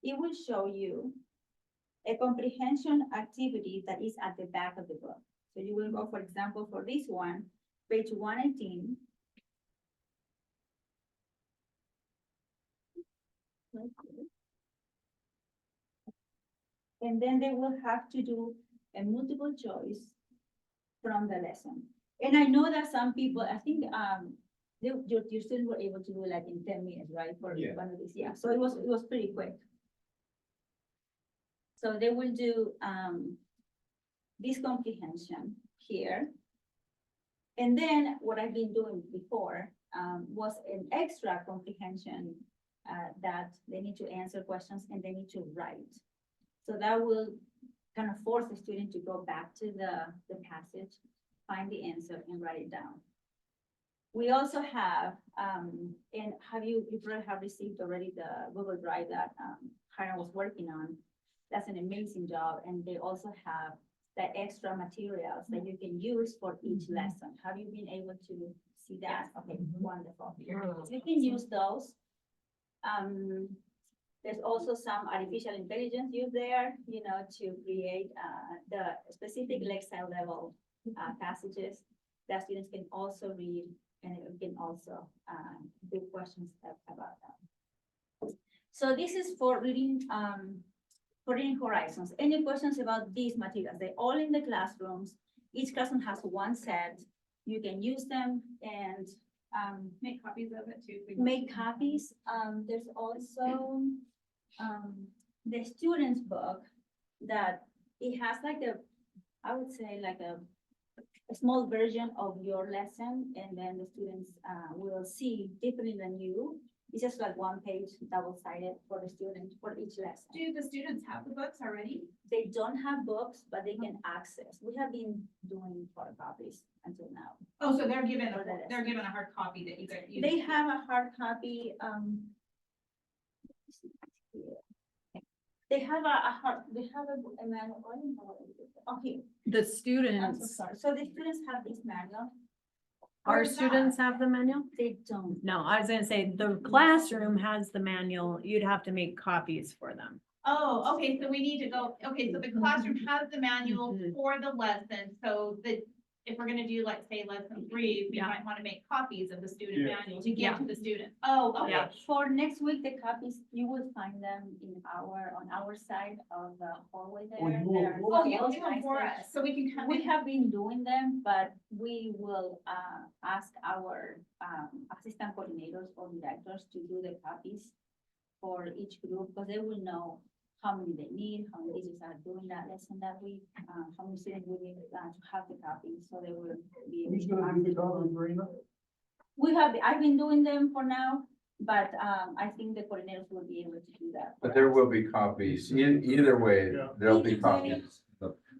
It will show you a comprehension activity that is at the back of the book. So you will go, for example, for this one, page 118. Right here. And then they will have to do a multiple choice from the lesson. And I know that some people, I think, your students were able to do it like in 10 minutes, right? For one of these, yeah. So it was pretty quick. So they will do this comprehension here. And then what I've been doing before was an extra comprehension that they need to answer questions and they need to write. So that will kind of force the student to go back to the passage, find the answer and write it down. We also have, and you probably have received already the Google Drive that Hiram was working on. That's an amazing job. And they also have the extra materials that you can use for each lesson. Have you been able to see that? Okay, wonderful. So you can use those. There's also some artificial intelligence used there, to create the specific Lexile level passages that students can also read, and it can also do questions about that. So this is for Reading Horizons. Any questions about these materials? They're all in the classrooms. Each classroom has one set. You can use them and Make copies of it too. make copies. There's also the student's book that it has like I would say like a small version of your lesson, and then the students will see differently than you. It's just like one page double-sided for the student for each lesson. Do the students have the books already? They don't have books, but they can access. We have been doing photocopies until now. Oh, so they're given For the lesson. they're given a hard copy that you guys use. They have a hard copy, they have a manual. Okay, The I'm so students, sorry. So the students have this manual. our Where's that? students have the manual? They don't. No, I was gonna say the classroom has the manual. You'd have to make copies for them. Oh, okay, so we need to go, okay, so the classroom has the manual Mhm. for the lesson, so that if we're gonna do, like, say, lesson 3, we Yeah. might wanna make copies of the student Yeah. manual to Yeah. give to the students. Oh, okay. Yeah. For next week, the copies, you will find them on our side of the hallway there. Oh, you will- They're Oh, you'll do them organized for there. us, so we can come We in. have been doing them, but we will ask our assistant coordinators or directors to do the copies for each group, because they will know how many they need, how many teachers are doing that lesson that week, how many students will need to have the copies, so they will be. able Who's to gonna do the access copy, those. Marina? I've been doing them for now, but I think the coordinators will be able to do that. But for there us. will be copies, either way, Yeah. there'll be Either way. copies.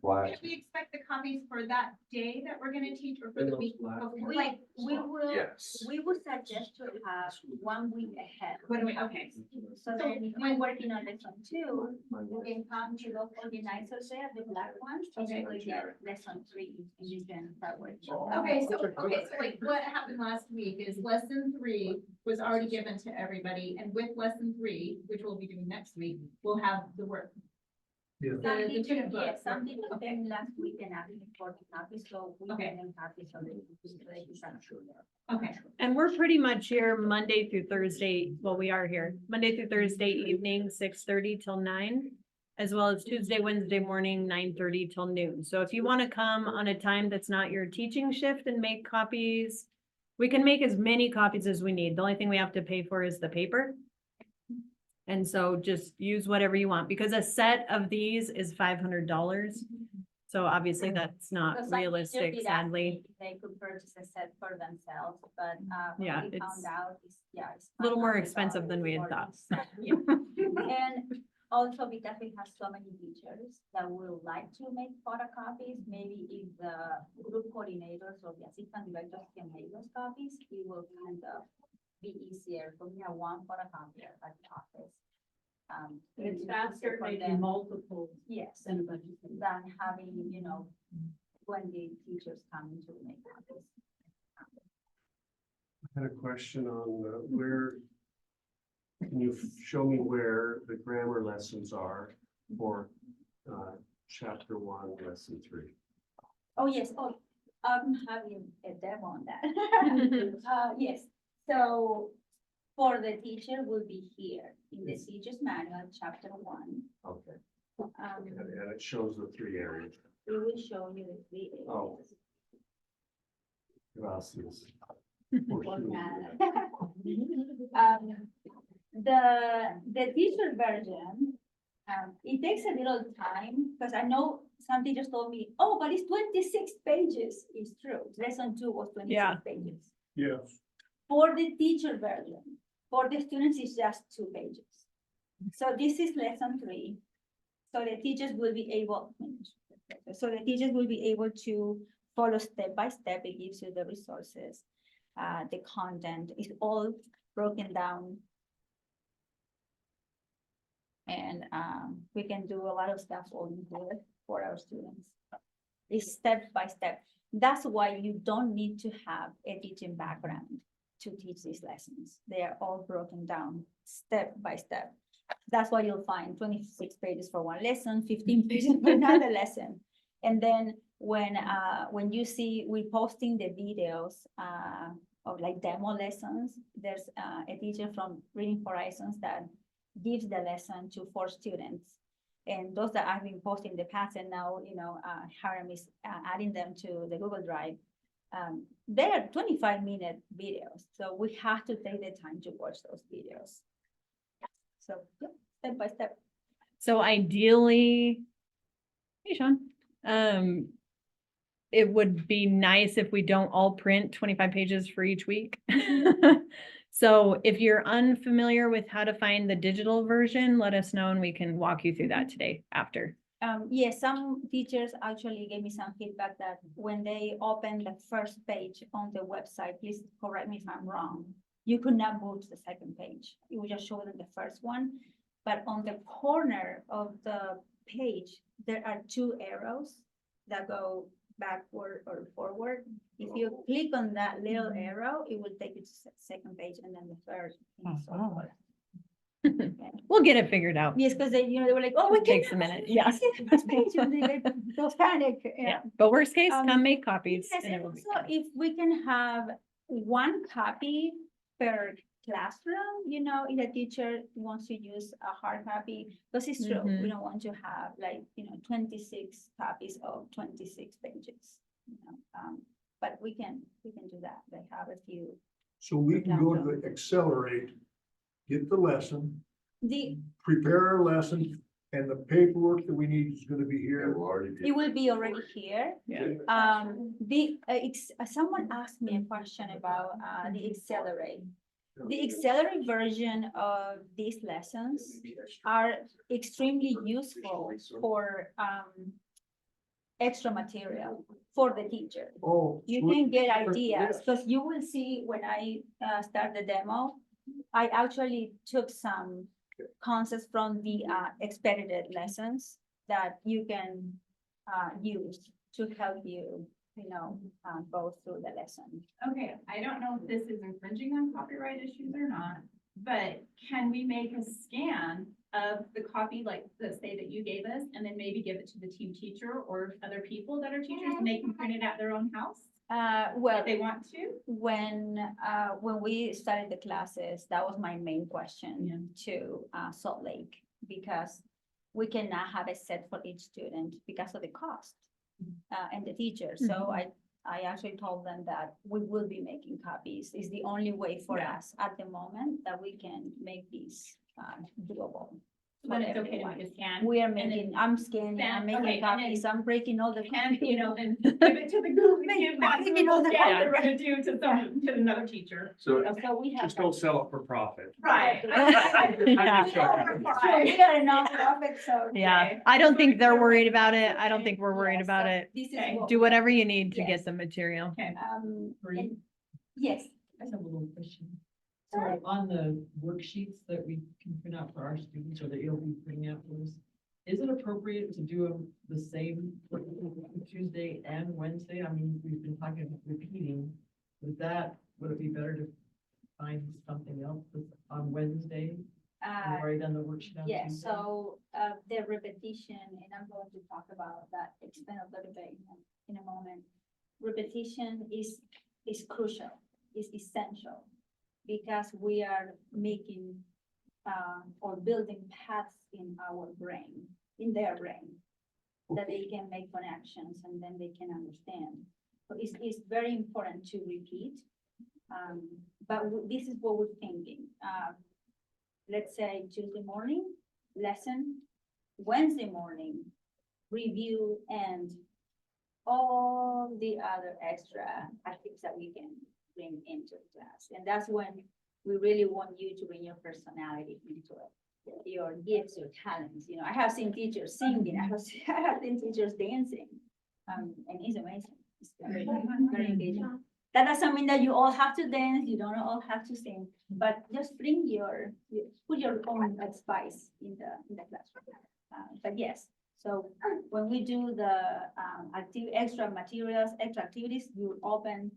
Why? Can we expect the copies for that day that we're gonna teach or for the week? before? Like, we will, Yes. we would suggest to have 1 week ahead. What do we, okay. So then if you're working on lesson 2, you can come to the organizers there, the black ones, and you will get lesson 3, and you can start working. Okay, so like what happened last week is lesson 3 was already given to everybody, and with lesson 3, which we'll be doing next week, we'll have the work. Yeah. Some The teachers, student book. yes, some teachers came last week and asked me for the copies, so we Okay. gave them copies so they can show them. Okay, And we're pretty much here Monday through Thursday, well, we are here, Monday through Thursday evening, 6:30 till 9. As well as Tuesday, Wednesday morning, 9:30 till noon. So if you want to come on a time that's not your teaching shift and make copies, we can make as many copies as we need. The only thing we have to pay for is the paper. And so just use whatever you want, because a set of these is $500. So obviously that's So not some teachers realistic, did ask sadly. me if they could purchase a set for themselves, but, Yeah, what we it's found out is, it's. a little more $500 expensive than we had for thought. each set. And also because we have so many teachers that would like to make photocopies, maybe if the group coordinators or the assistant directors can make those copies, it will kind of be easier for me to have one photocopier at the office. It's easier faster for making them. multiple Yes, than a budget. than having, when the teachers come to make copies. I had a question on where, can you show me where the grammar lessons are for chapter 1, lesson 3? Oh, yes, I'm having a demo on that. Yes, so for the teacher will be here in the teacher's manual, chapter 1. Okay, Um, and it shows the 3 areas. it will show you the 3 areas. Oh. Gracias. The teacher version, it takes a little time, because I know some teachers told me, oh, but it's 26 pages. It's true, lesson 2 was 26 Yeah. pages. Yes. For the teacher version, for the students, it's just 2 pages. So this is lesson 3. So the teachers will be able, to follow step by step. It gives you the resources, the content is all broken down. And we can do a lot of stuff on here for our students. It's step by step. That's why you don't need to have a teaching background to teach these lessons. They are all broken down step by step. That's why you'll find 26 pages for one lesson, 15 pages for another lesson. And then when you see we posting the videos of like demo lessons, there's a teacher from Reading Horizons that gives the lesson to 4 students. And those that I've been posting in the past, and now, Hiram is adding them to the Google Drive. They are 25-minute videos, so we have to take the time to watch those videos. So, yeah, step by step. So ideally, hey, Sean, it would be nice if we don't all print 25 pages for each week. So if you're unfamiliar with how to find the digital version, let us know and we can walk you through that today after. Yes, some teachers actually gave me some feedback that when they open the first page on the website, please correct me if I'm wrong, you could not move to the second page. It would just show them the first one. But on the corner of the page, there are 2 arrows that go backward or forward. If you click on that little arrow, it will take you to the second page and then the third. And so Oh. forth. We'll get it figured out. Yes, because they were like, oh, we It can. takes a minute, yeah. Skip this page, and they'll panic. Yeah, but worst case, Um, come make copies. Yes, and it and will be also fine. if we can have 1 copy per classroom, if the teacher wants to use a hard copy, because it's true, Mhm. we don't want to have 26 copies of 26 pages. But we can do that. They have a few. So we can go to the Accelerate, get the lesson, The, prepare our lesson, and the paperwork that we need is gonna be It here. will already be. it will be already here. Yeah. Someone asked me a question about the Accelerate. The Accelerate version of these lessons are extremely useful for extra material for the teacher. Oh. You sweet. can get Yes. ideas, because you will see when I start the demo, I actually took some concepts from the expedited lessons that you can use to help you, go through the lesson. Okay, I don't know if this is infringing on copyright issues or not, but can we make a scan of the copy, like, let's say that you gave us, and then maybe give it to the team teacher or other people that are teachers, and they can print it at their own house Well, if they want to? when we started the classes, that was my main question to Salt Lake, because we cannot have a set for each student because of the cost and the teacher. So I actually told them that we will be making copies. It's the only way for us at the moment that we can make these doable. But for it's okay to everyone. make a scan. We are and then- making, I'm scanning, I'm Scan, making okay, and then- copies, I'm breaking all the. And, copies. then give it to the group, and give that to Making all the the scan copy, we're gonna do to another teacher. So So we have. just don't sell it for profit. Right. Yeah. Sure, we are a nonprofit, so. Yeah, I don't think they're worried about it. I don't think we're worried Yes, about so it. This is Okay. what Do we- whatever you need to Yes. get the material. Marie? and- Yes, I have a little question. So on the worksheets that we can print out for our students, or that you'll be printing out for us, is it appropriate to do them the same Tuesday and Wednesday? I mean, we've been talking about repeating. Would it be better to find something else on Wednesday? We've already done the worksheet on yeah, Tuesday. so, the repetition, and I'm going to talk about that, expand a little bit in a moment. Repetition is crucial, is essential, because we are making, or building paths in our brain, in their brain, that they can make connections and then they can understand. So it's very important to repeat. But this is what we're thinking. Let's say Tuesday morning, lesson, Wednesday morning, review, and all the other extra activities that we can bring into the class. And that's when we really want you to bring your personality into it, your gifts, your talents. I have seen teachers singing, I have seen teachers dancing, and it's amazing. It's very, very engaging. That doesn't mean that you all have to dance, you don't all have to sing, but just bring put your own spice in the classroom. But yes, so when we do the extra materials, extra activities, you're open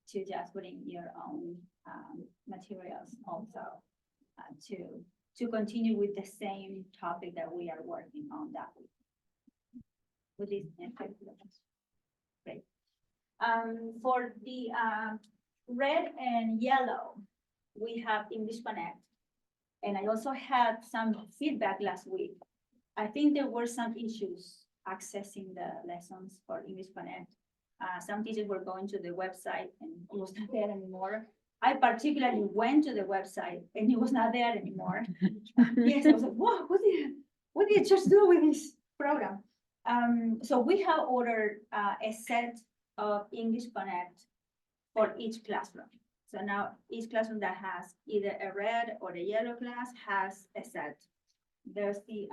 to just putting your own materials also to continue with the same topic that we are working on that week. With this, great. For the red and yellow, we have English Connect. And I also had some feedback last week. I think there were some issues accessing the lessons for English Connect. Some teachers were going to the website and it was not there anymore. I particularly went to the website and it was not there anymore. Yes, I was like, whoa, what did you just do with this program? So we have ordered a set of English Connect for each classroom. So now each classroom that has either a red or a yellow class has a set. There's the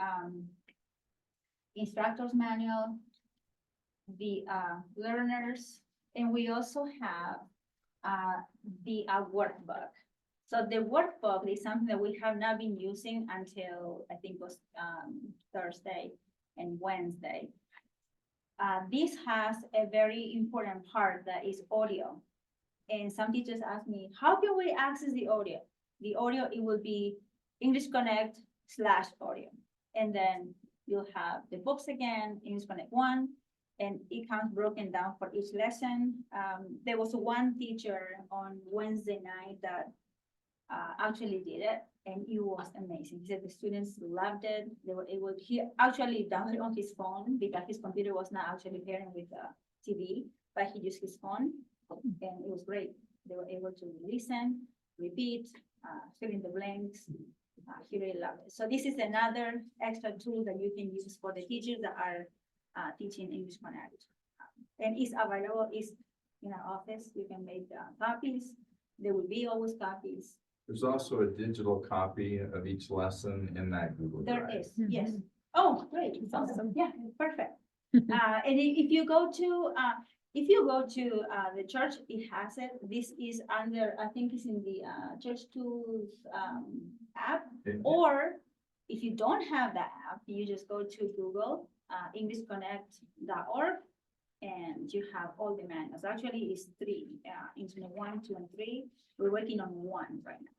instructor's manual, the learners, and we also have the workbook. So the workbook is something that we have not been using until I think was Thursday and Wednesday. This has a very important part that is audio. And some teachers ask me, how can we access the audio? The audio, it will be English Connect /audio. And then you'll have the books again, English Connect 1, and it comes broken down for each lesson. There was one teacher on Wednesday night that actually did it, and it was amazing. He said the students loved it. They were able to, he actually done it on his phone because his computer was not actually pairing with the TV, but he used his phone, and it was great. They were able to listen, repeat, fill in the blanks. He really loved it. So this is another extra tool that you can use for the teachers that are teaching English Connect. And it's available, it's in our office. You can make copies. There will be always copies. There's also a digital copy of each lesson in that Google There Drive. is, yes. Oh, great. Awesome. Yeah, perfect. And if you go to, the church, it has it. This is under, I think it's in the, Church Tools, app. Or if you don't have that app, you just go to Google, EnglishConnect.org. And you have all the manuals. Actually, it's 3, Internet 1, 2, and 3. We're working on 1 right now.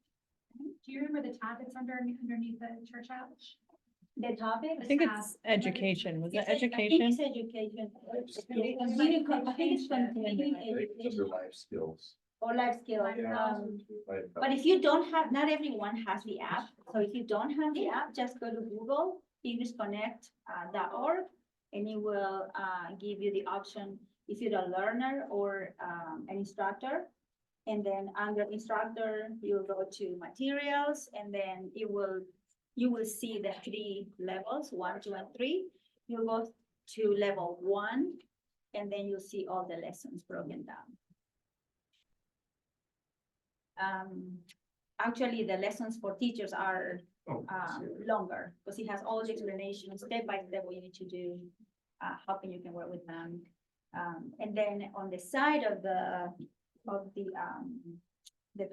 Do you remember the tab that's underneath the church app? The topic? I think it's education. Was it I think education? it's education. I think it's continuing I think those education are life skills. or life skills. Yeah. But if you don't have, not everyone has the app. So if you don't have the app, just go to Google, EnglishConnect.org, and it will give you the option if you're a learner or an instructor. And then under instructor, you'll go to materials, and then you will see the 3 levels, 1, 2, and 3. You'll go to level 1, and then you'll see all the lessons broken down. Actually, the lessons for teachers are Oh, longer, because it has all the explanations, step by step, what you need to do, how can you can work with them. And then on the side of the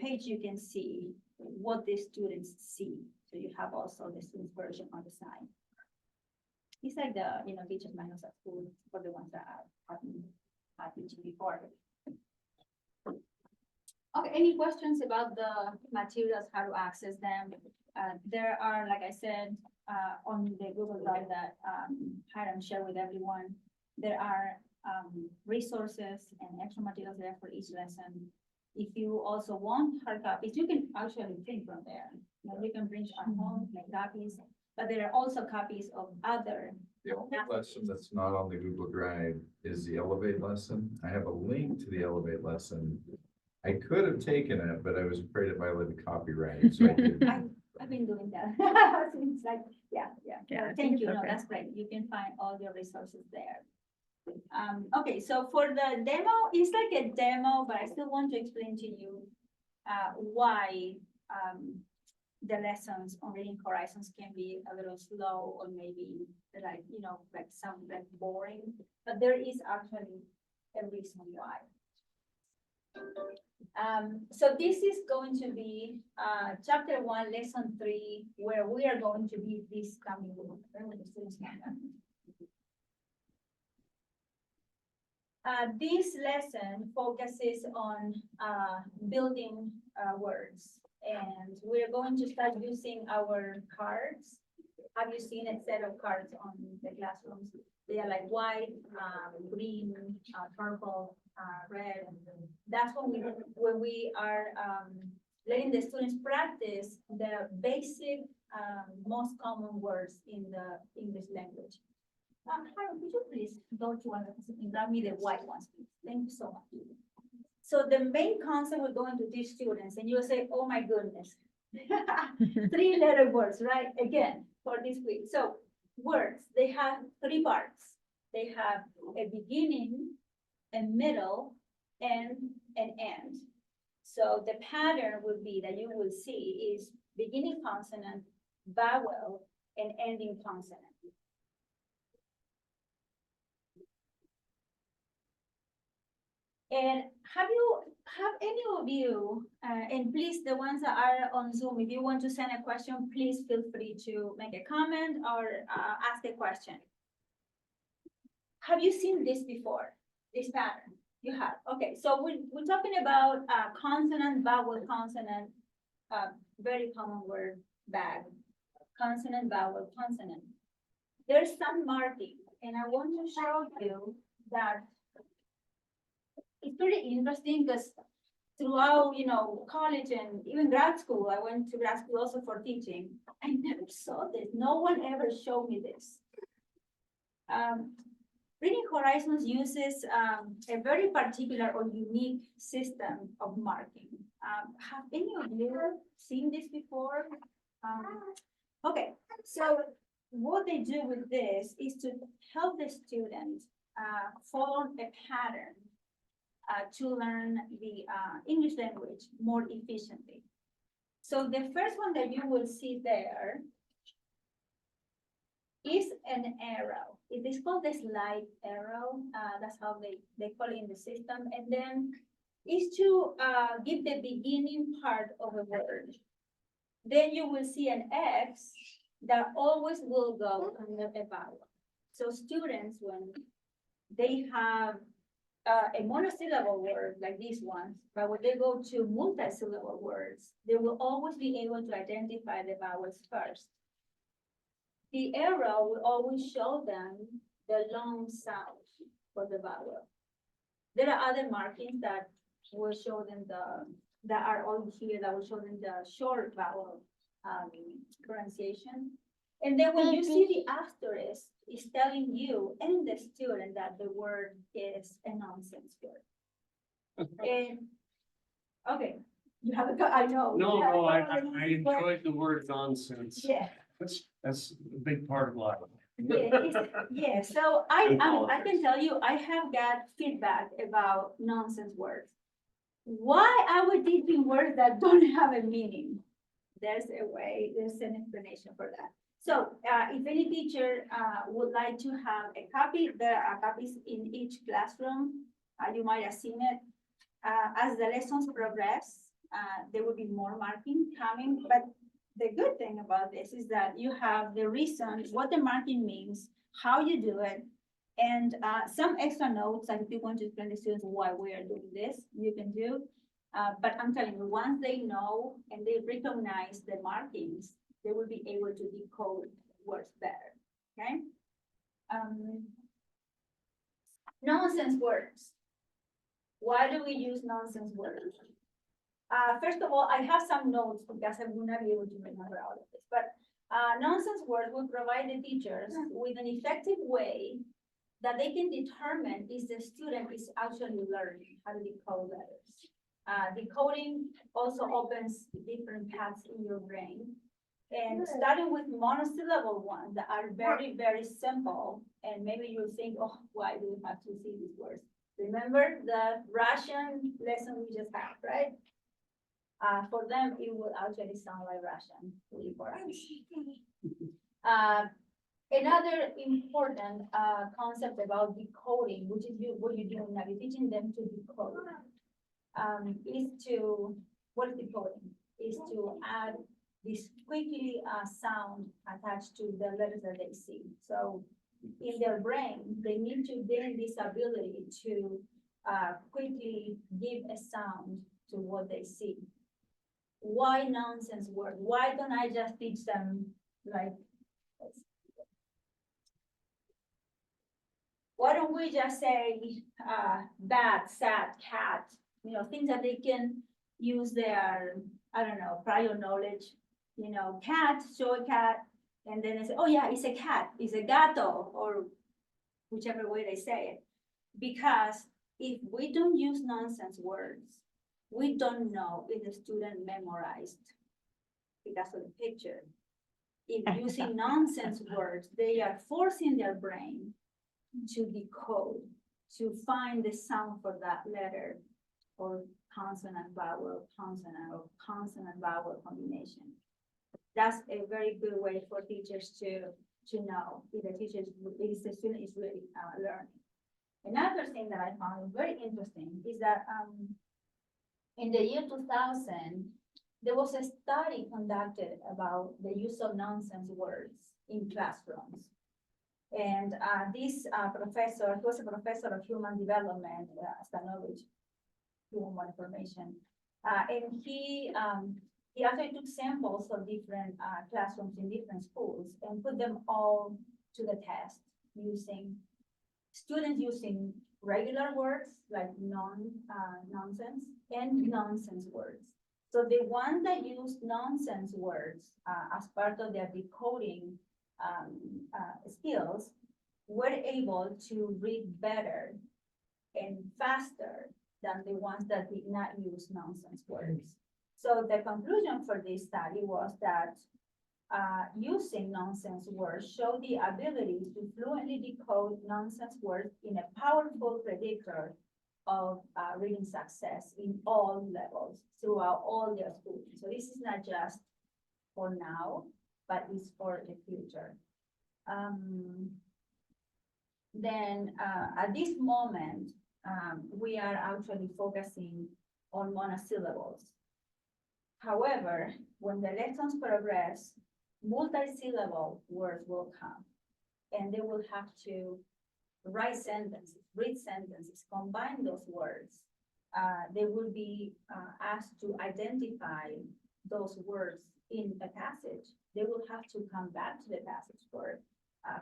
page, you can see what the students see. So you have also the students version on the side. It's like the, teachers manuals at school for the ones that have teaching before. Okay, any questions about the materials, how to access them? There are, like I said, on the Google Drive that Hiram shared with everyone, there are resources and extra materials there for each lesson. If you also want hard copies, you can actually print from there. You can print at home, make copies, but there are also copies of other. The only lesson that's not on the Google Drive is the Elevate lesson. I have a link to the Elevate lesson. I could have taken it, but I was afraid it violated copyright, so I didn't. I've been doing that. It's like, yeah. Yeah, I Thank think you. it's No, okay. that's great. You can find all your resources there. Okay, so for the demo, it's like a demo, but I still want to explain to you why the lessons on Reading Horizons can be a little slow or maybe like, like some like boring, but there is actually a reason why. So this is going to be chapter 1, lesson 3, where we are going to be this coming week. This lesson focuses on building words, and we're going to start using our cards. Have you seen a set of cards on the classrooms? They are like white, green, purple, red. That's when we are letting the students practice the basic, most common words in the English language. Harold, could you please go to one of the, and grab me the white ones, please? Thank you so much. So the main concept we're going to teach students, and you'll say, oh my goodness. 3-letter words, right? Again, for this week. So words, they have 3 parts. They have a beginning, a middle, and an end. So the pattern would be that you will see is beginning consonant, vowel, and ending consonant. And have any of you, and please, the ones that are on Zoom, if you want to send a question, please feel free to make a comment or ask a question. Have you seen this before, this pattern? You have, okay. So we're talking about consonant, vowel, consonant, very common word, bag, consonant, vowel, consonant. There's some marking, and I want to show you that it's pretty interesting because throughout, college and even grad school, I went to grad school also for teaching. I never saw this. No one ever showed me this. Reading Horizons uses a very particular or unique system of marking. Have any of you seen this before? Okay, so what they do with this is to help the student follow a pattern to learn the English language more efficiently. So the first one that you will see there is an arrow. It is called the slide arrow. That's how they call it in the system. And then is to give the beginning part of a word. Then you will see an X that always will go under a vowel. So students, when they have a monosyllable word like these ones, but when they go to multi-syllable words, they will always be able to identify the vowels first. The arrow will always show them the long sound for the vowel. There are other markings that will show them that are all here, that will show them the short vowel pronunciation. And then when you see the asterisk, it's telling you and the student that the word is a nonsense word. And, okay, you have a, I know. No, I enjoyed the word nonsense. Yeah. That's a big part of life. Yeah, so I can tell you, I have got feedback about nonsense words. Why are we teaching words that don't have a meaning? There's a way, there's an explanation for that. So if any teacher would like to have a copy, there are copies in each classroom. You might have seen it. As the lessons progress, there will be more marking coming, but the good thing about this is that you have the reason, what the marking means, how you do it, and some extra notes, like if you want to explain to the students why we are doing this, you can do. But I'm telling you, once they know and they recognize the markings, they will be able to decode words better, okay? Nonsense words. Why do we use nonsense words? First of all, I have some notes because I will not be able to remember all of this, but nonsense words will provide the teachers with an effective way that they can determine if the student is actually learning how to decode letters. Decoding also opens different paths in your brain. And starting with monosyllable ones that are very, very simple, and maybe you'll think, oh, why do we have to see these words? Remember the Russian lesson we just had, right? For them, it will actually sound like Russian, for us. Another important concept about decoding, which is what you're doing now, you're teaching them to decode, what is decoding? Is to add this quickly sound attached to the letters that they see. So in their brain, they need to gain this ability to quickly give a sound to what they see. Why nonsense word? Why don't I just teach them like, why don't we just say bat, sat, cat, you know, things that they can use their, I don't know, prior knowledge, you know, cat, show a cat, and then they say, oh yeah, it's a cat, it's a gato, or whichever way they say it. Because if we don't use nonsense words, we don't know if the student memorized because of the picture. If using nonsense words, they are forcing their brain to decode, to find the sound for that letter, or consonant vowel, consonant, or consonant vowel combination. That's a very good way for teachers to know if the student is really learning. Another thing that I found very interesting is that in the year 2000, there was a study conducted about the use of nonsense words in classrooms. And this professor, he was a professor of human development, Stanovich, human information. And he actually took samples of different classrooms in different schools and put them all to the test using students using regular words like nonsense and nonsense words. So the ones that used nonsense words as part of their decoding skills were able to read better and faster than the ones that did not use nonsense words. So the conclusion for this study was that using nonsense words showed the ability to fluently decode nonsense words in a powerful predictor of reading success in all levels throughout all their schooling. So this is not just for now, but it's for the future. Then, at this moment, we are actually focusing on monosyllables. However, when the lessons progress, multi-syllable words will come. And they will have to write sentences, read sentences, combine those words. They will be asked to identify those words in a passage. They will have to come back to the passage for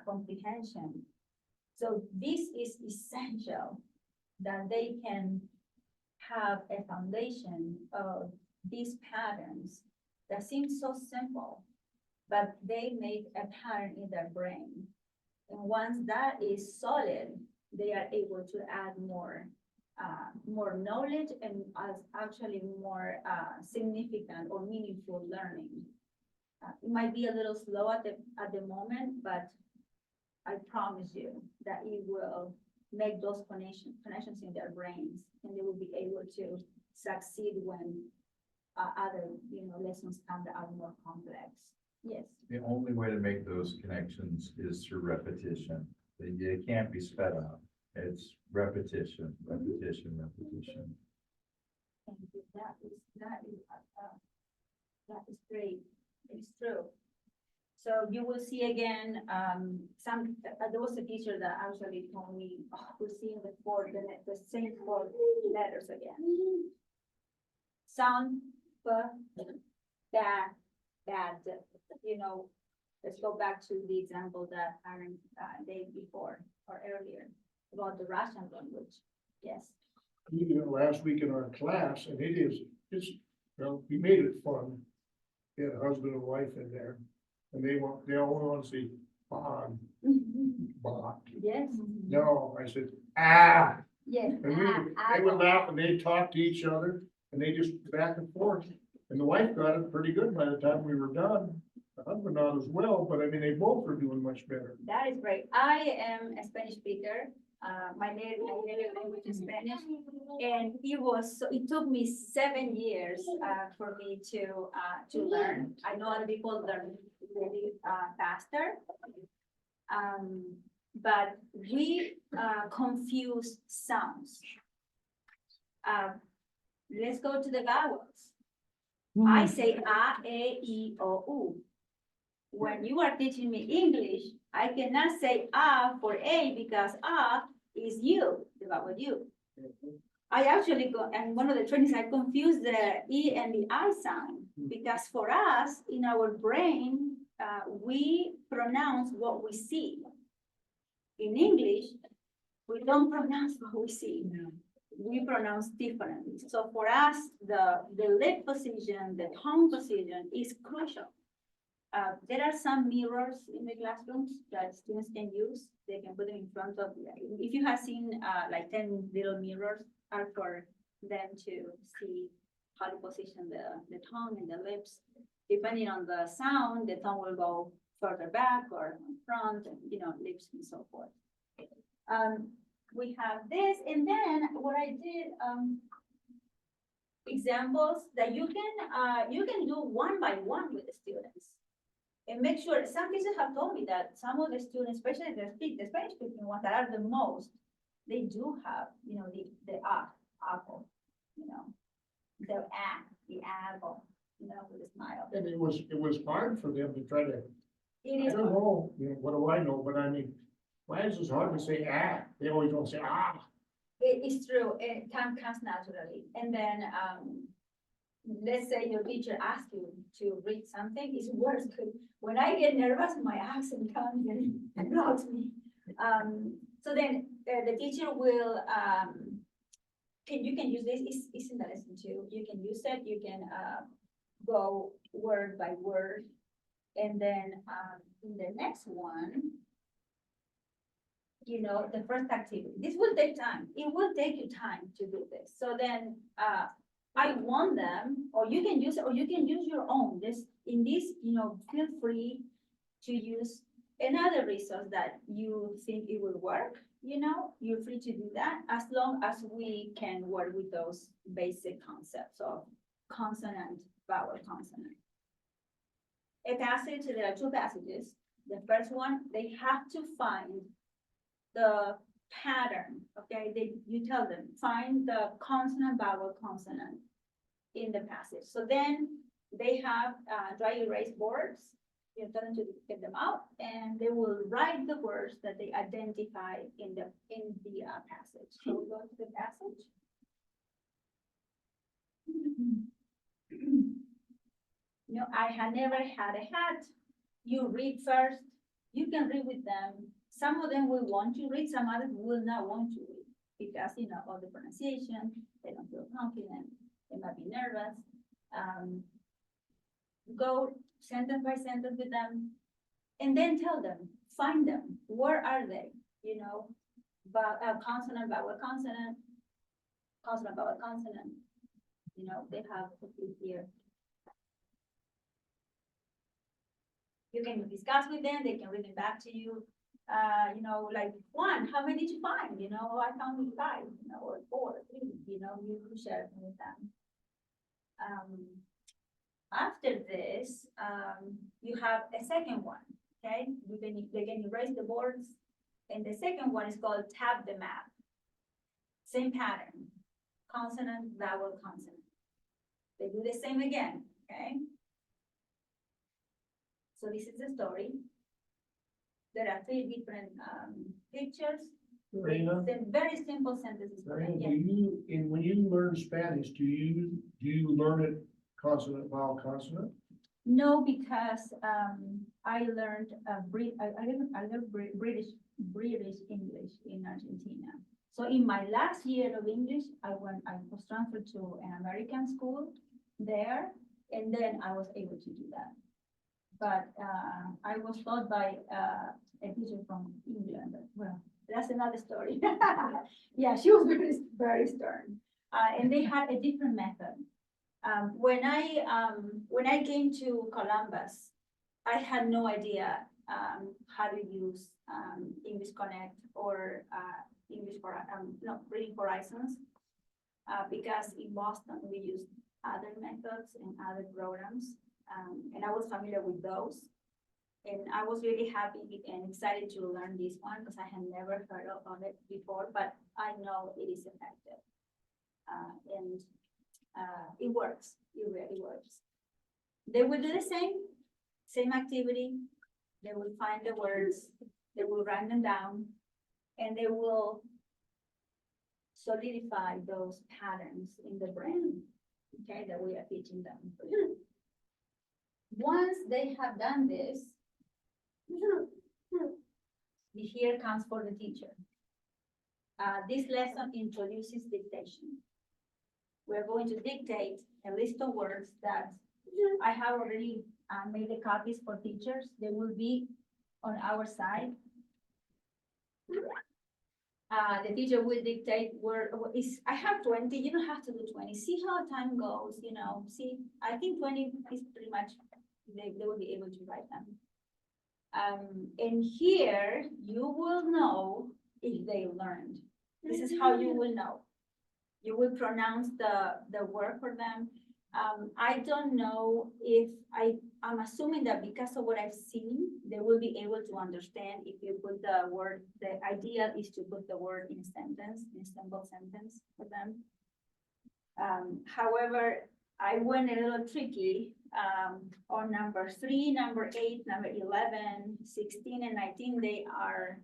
comprehension. So this is essential that they can have a foundation of these patterns that seem so simple, but they make a pattern in their brain. And once that is solid, they are able to add more knowledge and actually more significant or meaningful learning. It might be a little slow at the moment, but I promise you that it will make those connections in their brains, and they will be able to succeed when other, lessons come that are more complex. Yes. The only way to make those connections is through repetition. It can't be sped up. It's repetition, repetition, repetition. Thank you. That is great. It's true. So you will see again, there was a teacher that actually told me, we're seeing the same four letters again. Sound, bad, let's go back to the example that Aaron gave before or earlier about the Russian language. Yes. Last week in our class, and we made it fun. We had a husband and wife in there, and they all want to say bond. Yes. No, I said, ah, Yes. and they would laugh and they'd talk to each other, and they just back and forth. And the wife got it pretty good by the time we were done. The husband not as well, but I mean, they both were doing much better. That is great. I am a Spanish speaker. My native language is Spanish. And it took me 7 years for me to learn. I know other people learn really faster. But we confuse sounds. Let's go to the vowels. I say a, e, I, o, u. When you are teaching me English, I cannot say a for a because a is you, the vowel you. I actually and one of the trainings, I confuse the e and the I sound because for us, in our brain, we pronounce what we see. In English, we don't pronounce what we see. We pronounce differently. So for us, the lip position, the tongue position is crucial. There are some mirrors in the classrooms that students can use. They can put them in front of, if you have seen like 10 little mirrors are for them to see how to position the tongue and the lips. Depending on the sound, the tongue will go further back or in front, and lips and so forth. We have this, and then what I did, examples that you can do one by one with the students. And make sure, some teachers have told me that some of the students, especially the Spanish speaking ones that are the most, they do have, the apple, the apple, with a smile. And it was hard for them to try to, It I is, don't know, what do I know, but I mean, why is it hard to say they always don't say it is true, it comes naturally. And then, let's say your teacher asks you to read something, it's worse. When I get nervous, my accent comes and blocks me. So then the teacher will, you can use this, it's in the lesson too. You can use it, you can go word by word. And then in the next one, the first activity, this will take time. It will take you time to do this. So then I want them, or you can use your own. In this, feel free to use another resource that you think it will work. You're free to do that as long as we can work with those basic concepts of consonant, vowel, consonant. A passage, there are two passages. the first one, they have to find the pattern, okay? You tell them, find the consonant, vowel, consonant in the passage. So then they have dry erase boards. You tell them to get them out, and they will write the words that they identify in the passage. So we go to the passage. No, I had never had a hat. You read first. You can read with them. Some of them will want to read, some others will not want to read because, you know, of the pronunciation, they don't feel confident, they might be nervous. Go sentence by sentence with them and then tell them, find them. Where are they? You know, consonant, vowel, consonant, consonant, vowel, consonant. You know, they have to be here. You can discuss with them, they can read it back to you. You know, like one, how many did you find? You know, I found 5, you know, or 4, 3, you know, you share it with them. After this, you have a second one, okay? They can erase the boards. And the second one is called tap the map. Same pattern, consonant, vowel, consonant. They do the same again, okay? So this is the story. There are 3 different pictures. Lorena? Very simple sentences. Lorena, Yeah. do you, when you learn Spanish, do you learn it consonant, vowel, consonant? No, because I learned I learned British English in Argentina. So in my last year of English, I was transferred to an American school there, and then I was able to do that. But I was taught by a teacher from England, but well, that's another story. Yeah, she was very, very stern. And they had a different method. When I came to Columbus, I had no idea how to use English Connect or Reading Horizons, because in Boston we used other methods and other programs, and I was familiar with those. And I was really happy and excited to learn this one because I had never heard of it before, but I know it is effective. And it works, it really works. They will do the same activity. They will find the words, they will write them down, and they will solidify those patterns in the brain, okay, that we are teaching them. Once they have done this, here comes for the teacher. This lesson introduces dictation. We're going to dictate a list of words that I have already made the copies for teachers. They will be on our side. The teacher will dictate I have 20, you don't have to do 20. See how time goes, you know, see, I think 20 is pretty much, they will be able to write them. And here you will know if they learned. This is how you will know. You will pronounce the word for them. I don't know if I'm assuming that because of what I've seen, they will be able to understand if you put the word, the idea is to put the word in a sentence, in a simple sentence for them. However, I went a little tricky on number 3, number 8, number 11, 16, and 19, they are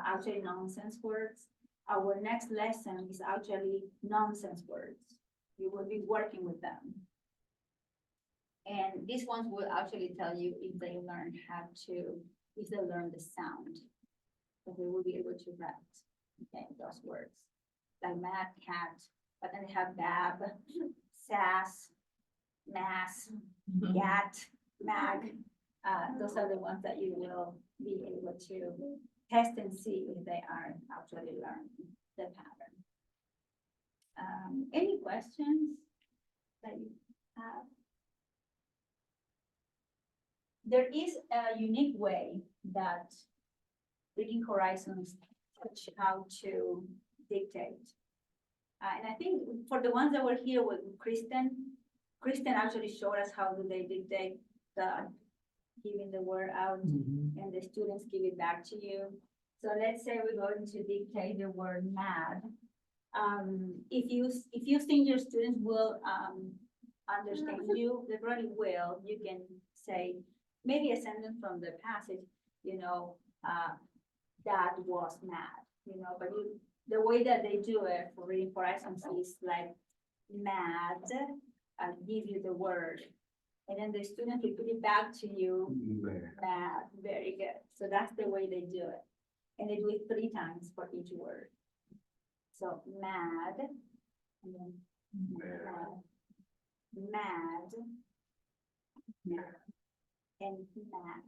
actually nonsense words. Our next lesson is actually nonsense words. You will be working with them. And these ones will actually tell you if they learn if they learn the sound. So they will be able to write, okay, those words. Like mad, cat, but then they have bab, sass, mass, gat, mag. Those are the ones that you will be able to test and see if they are actually learning the pattern. Any questions that you have? There is a unique way that Reading Horizons teach how to dictate. And I think for the ones that were here with Kristen actually showed us how do they dictate giving the word out and the students give it back to you. So let's say we're going to dictate the word mad. If you think your students will, understand you, they probably will, you can say, maybe a sentence from the passage, that was mad, but the way that they do it for reading for items is like mad, give you the word. And then the student repeat it back to you, mad, very good. So that's the way they do it. And they do it 3 times for each word. So mad, and then mad, and mad.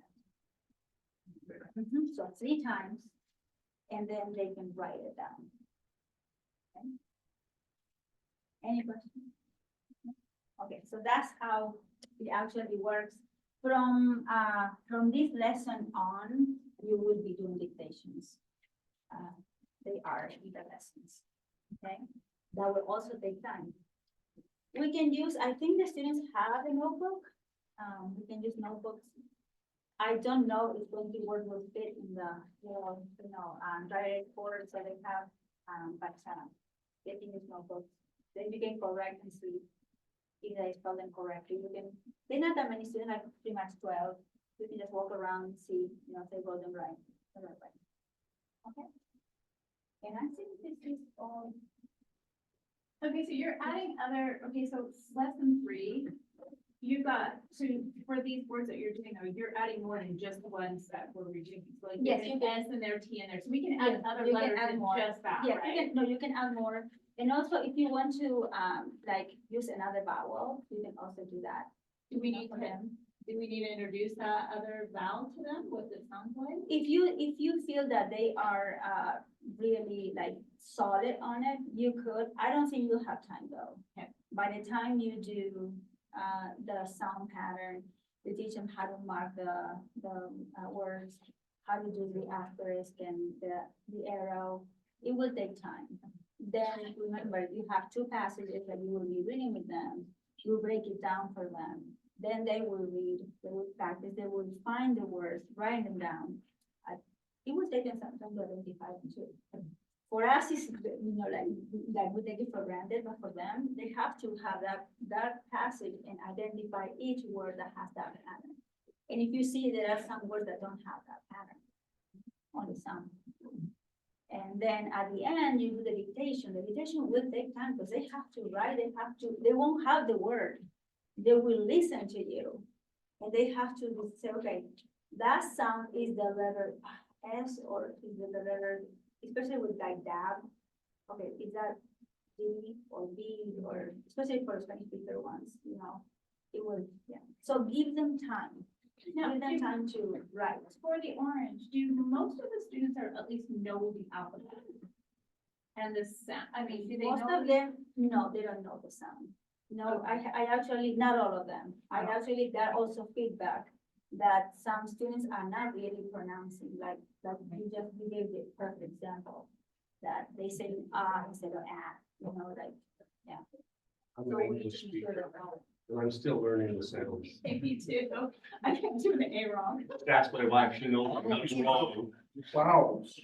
So 3 times, and then they can write it down. Okay. Any questions? Okay, so that's how it actually works. From this lesson on, you will be doing dictations. They are in the lessons, okay? That will also take time. We can use, I think the students have a notebook. We can use notebooks. I don't know if 20 words will fit in the, direct board, so they have, but, they can use notebooks. Then you can correct and see if they spell them correctly. You can, they're not that many students, like pretty much 12. You can just walk around and see, if they wrote them right. Okay. And I think this is all. Okay, so you're adding so lesson 3, you've got for these words that you're doing, though, you're adding more than just the ones that we're reading. So like Yes, there's you an can. S and there, T in there, so we can add other You can letters add than more. just that, Yeah, right? you can add more. And also, if you want to, use another vowel, you can also do that. Do we need For to, them. do we need to introduce that other vowel to them, what it sounds like? If you feel that they are, really like solid on it, you could. I don't think you'll have time though. Okay. By the time you do, the sound pattern, you teach them how to mark the words, how to do the asterisk and the arrow. It will take time. Then remember, you have 2 passages that you will be reading with them. You break it down for them. Then they will read, they will practice, they will find the words, write them down. It will take them some time to identify them too. For us, it's, like we take it for granted, but for them, they have to have that passage and identify each word that has that pattern. And if you see there are some words that don't have that pattern, only some. And then at the end, you do the dictation. The dictation will take time because they have to write, they won't have the word. They will listen to you. And they have to say, okay, that sound is the letter S or is it the letter, especially with like dab. Okay, is that D or B or, especially for Spanish speaker ones, it will, yeah. So give them time. Now, Give them time to write. for the orange, do most of the students at least know the alphabet? And the sound, do they Most know? of them, no, they don't know the sound. No, I actually, not all of them. I actually got also feedback that some students are not really pronouncing, like you gave the perfect example. That they say instead of yeah. I'm So an we English need to ensure speaker, that. and I'm still learning the sounds. Me too. I can't do the A wrong. That's my wife, she knows I'm not wrong. Vowels,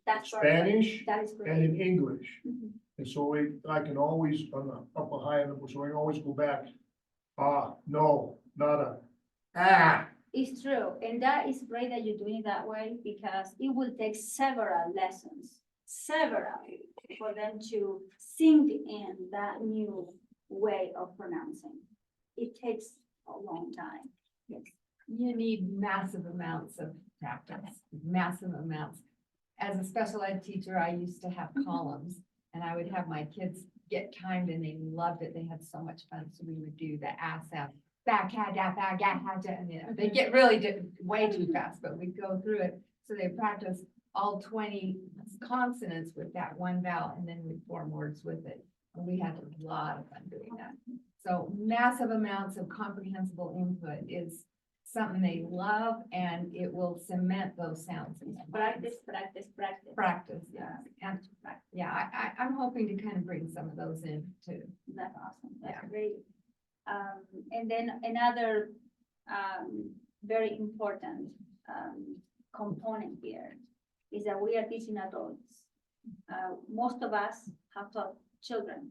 That's perfect. Spanish That is and great. in English. Mhm. And so I can always, on the upper high end, so I can always go back. No, not a, It's true, and that is great that you're doing it that way, because it will take several lessons, for them to sink in that new way of pronouncing. It takes a long time. Yes. You need massive amounts of practice, massive amounts. As a special ed teacher, I used to have columns and I would have my kids get timed and they loved it. They had so much fun. So we would do the ASAP, and they get really way too fast, but we go through it. So they practice all 20 consonants with that one vowel and then we form words with it. And we had a lot of fun doing that. So massive amounts of comprehensible input is something they love and it will cement those sounds. in their minds. Practice. Practice, yes. And yeah, I'm hoping to kind of bring some of those in too. That's awesome. That's great. And then another, very important component here is that we are teaching adults. Most of us have taught children,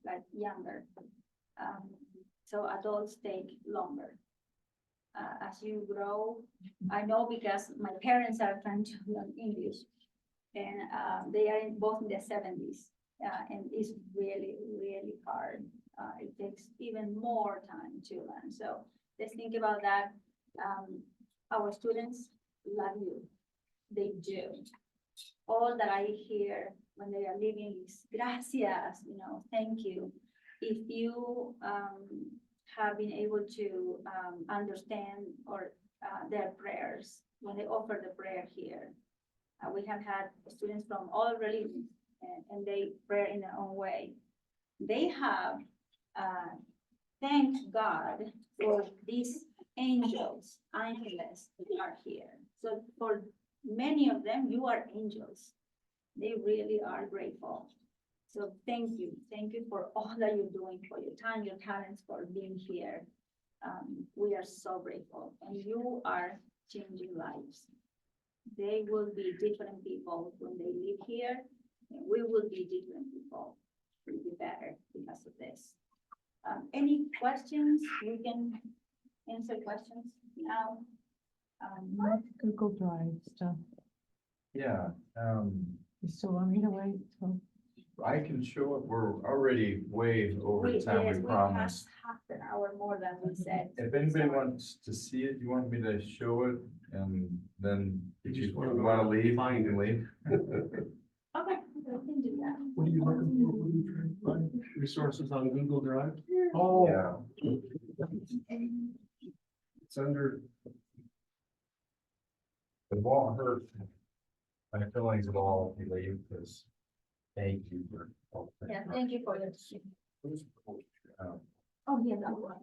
like younger. So adults take longer. As you grow, I know because my parents are trying to learn English, and they are both in their 70s, and it's really, really hard. It takes even more time to learn. So let's think about that. Our students love you. They do. All that I hear when they are leaving is gracias, thank you. If you have been able to understand or their prayers when they offer the prayer here. We have had students from all religions and they pray in their own way. They have thanked God for these angels, ángeles that are here. So for many of them, you are angels. They really are grateful. So thank you. Thank you for all that you're doing, for your time, your talents, for being here. We are so grateful, and you are changing lives. They will be different people when they live here. And we will be different people. We'll be better because of this. Any questions? We can answer questions now. Google Drive stuff. Yeah, You still want me to wait till? I can show it. We're already way over the time Yes, we passed promised. half an hour more than we said. If anybody wants to see it, you want me to show it and then if you Just wanna know wanna how to leave, find you can it. leave. Okay, we can do that. What are you looking for? What are you trying to find? Resources on Google Drive. Oh, Yeah, It's under, it won't hurt. My feelings at all if you leave, because thank you for. all the Yeah, things. thank you for your. Um, Oh, yeah, that one.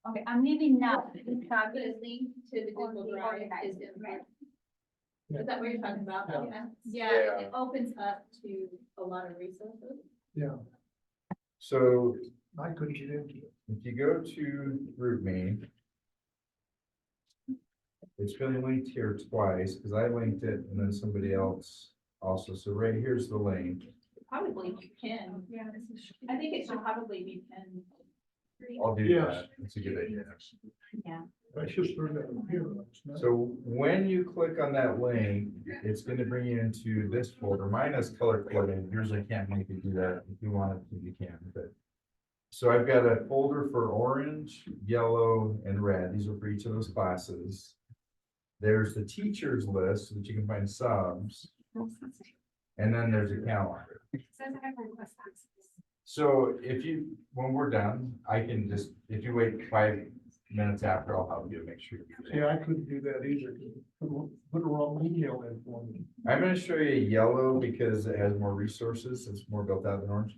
Okay, I'm leaving now. The link to the On Google the Drive organized is in document. Is that what you're talking about? Yeah. Yeah, it opens up to a lot of resources. yeah, So I couldn't get into it. if you go to GroupMe. It's been linked here twice, because I linked it and then somebody else also. So right here's the link. Probably you can. Yeah, this is. I think it should probably be pinned. I'll do Yes. that. It's a good idea. Yeah. I just learned that from you. So when you click on that link, it's gonna bring you into this folder. Mine is color coded. Yours I can't make you do that. If you want it, you can, but. So I've got a folder for orange, yellow, and red. These are for each of those classes. There's the teachers list so that you can find subs, and then there's a calendar. So if you, when we're done, I can just, if you wait 5 minutes after, I'll help you make sure. you do Yeah, that. I couldn't do that either. Put a wrong email in for me. I'm gonna show you yellow because it has more resources. It's more built out than orange.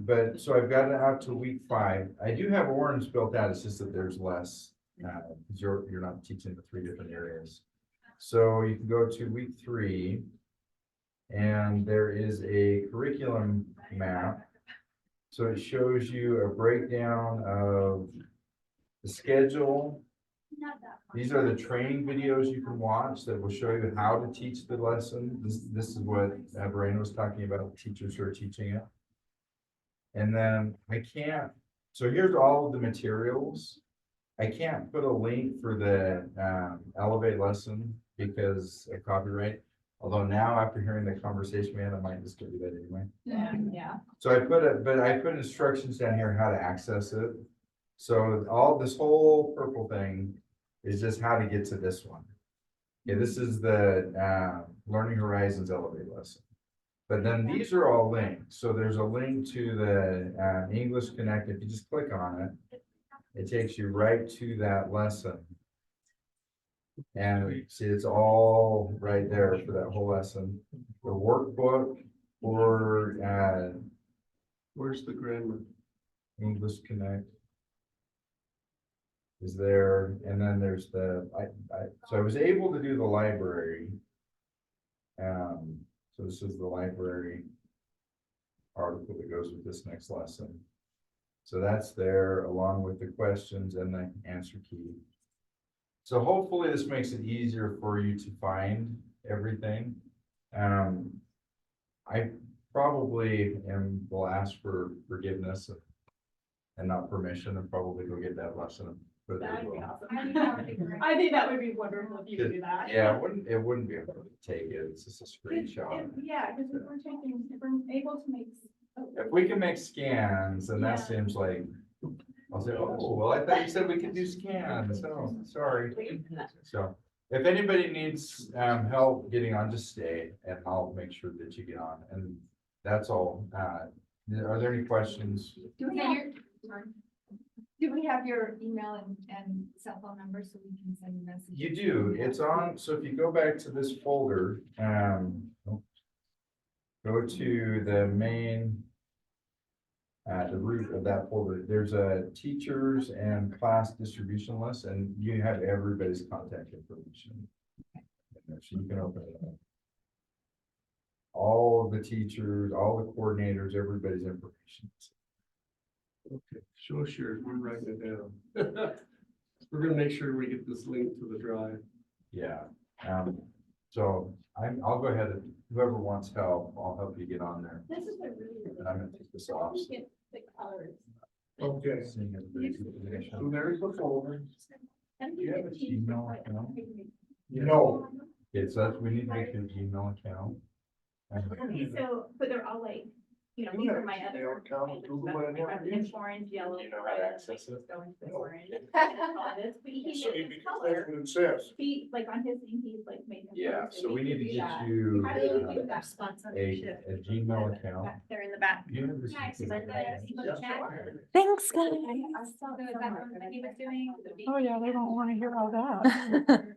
But so I've got it out to week 5. I do have orange built out. It's just that there's less. Because you're not teaching the 3 different areas. So you can go to week 3. And there is a curriculum map. So it shows you a breakdown of the schedule. Not that one. These are the training videos you can watch that will show you how to teach the lesson. This is what Verena was talking about, teachers who are teaching it. And then so here's all of the materials. I can't put a link for the Elevate lesson because of copyright. Although now after hearing the conversation we had, I might just do that anyway. Yeah. So I put instructions down here how to access it. So this whole purple thing is just how to get to this one. Okay, this is the Learning Horizons Elevate lesson. But then these are all linked. So there's a link to the English Connect. If you just click on it, it takes you right to that lesson. And see, it's all right there for that whole lesson. The workbook for where's the grammar? English Connect is there, and then there's so I was able to do the library. So So this is the library article that goes with this next lesson. So that's there along with the questions and the answer key. So hopefully this makes it easier for you to find everything. I probably will ask for forgiveness and not permission, and probably go get that lesson. for the That'd be well. awesome. I think that would be great. I think that would be wonderful if you could do that. Yeah, it wouldn't be able to take it, it's just a screenshot. Yeah, because if we're able to make. If we can make scans, then that Yeah. seems like, I'll say, oh, well, I thought you said we could do scans, so, sorry. So, if anybody needs, help getting on, just stay, and I'll make sure that you get on, and that's all. Are there any questions? Do we have your email and cell phone number so we can send messages? You do, it's on, so if you go back to this folder, go to the main, the root of that folder, there's a teachers and class distribution list, and you have everybody's contact information. So you can open it up. All of the teachers, all the coordinators, everybody's information. Okay, show us yours, we're writing it down. We're gonna make sure we get this link to the drive. Yeah, so I'll go ahead and whoever wants help, I'll help you get on there. This is a really. And I'm gonna take this off. so- Get the colors. Okay, Seeing everybody's information. so there's the folder. And Do you have a teach the Gmail like- account? No, Okay, so that's, we need to make your Gmail account. Okay, so, but they're all like, you know, these are my other. Gmail account, Google it, and It's orange, yellow. Do you know how to access it? Go into the No. orange. All this, but he so you did can color. what it says. He, like on his thing, he's like made. them Yeah, colors, so we need to do get that. you How do you do that? a Gmail account. They're in the back. You have this- Nice, but the chat. Thanks, guys. So is that what he was doing? Oh, yeah, they don't want to hear all that.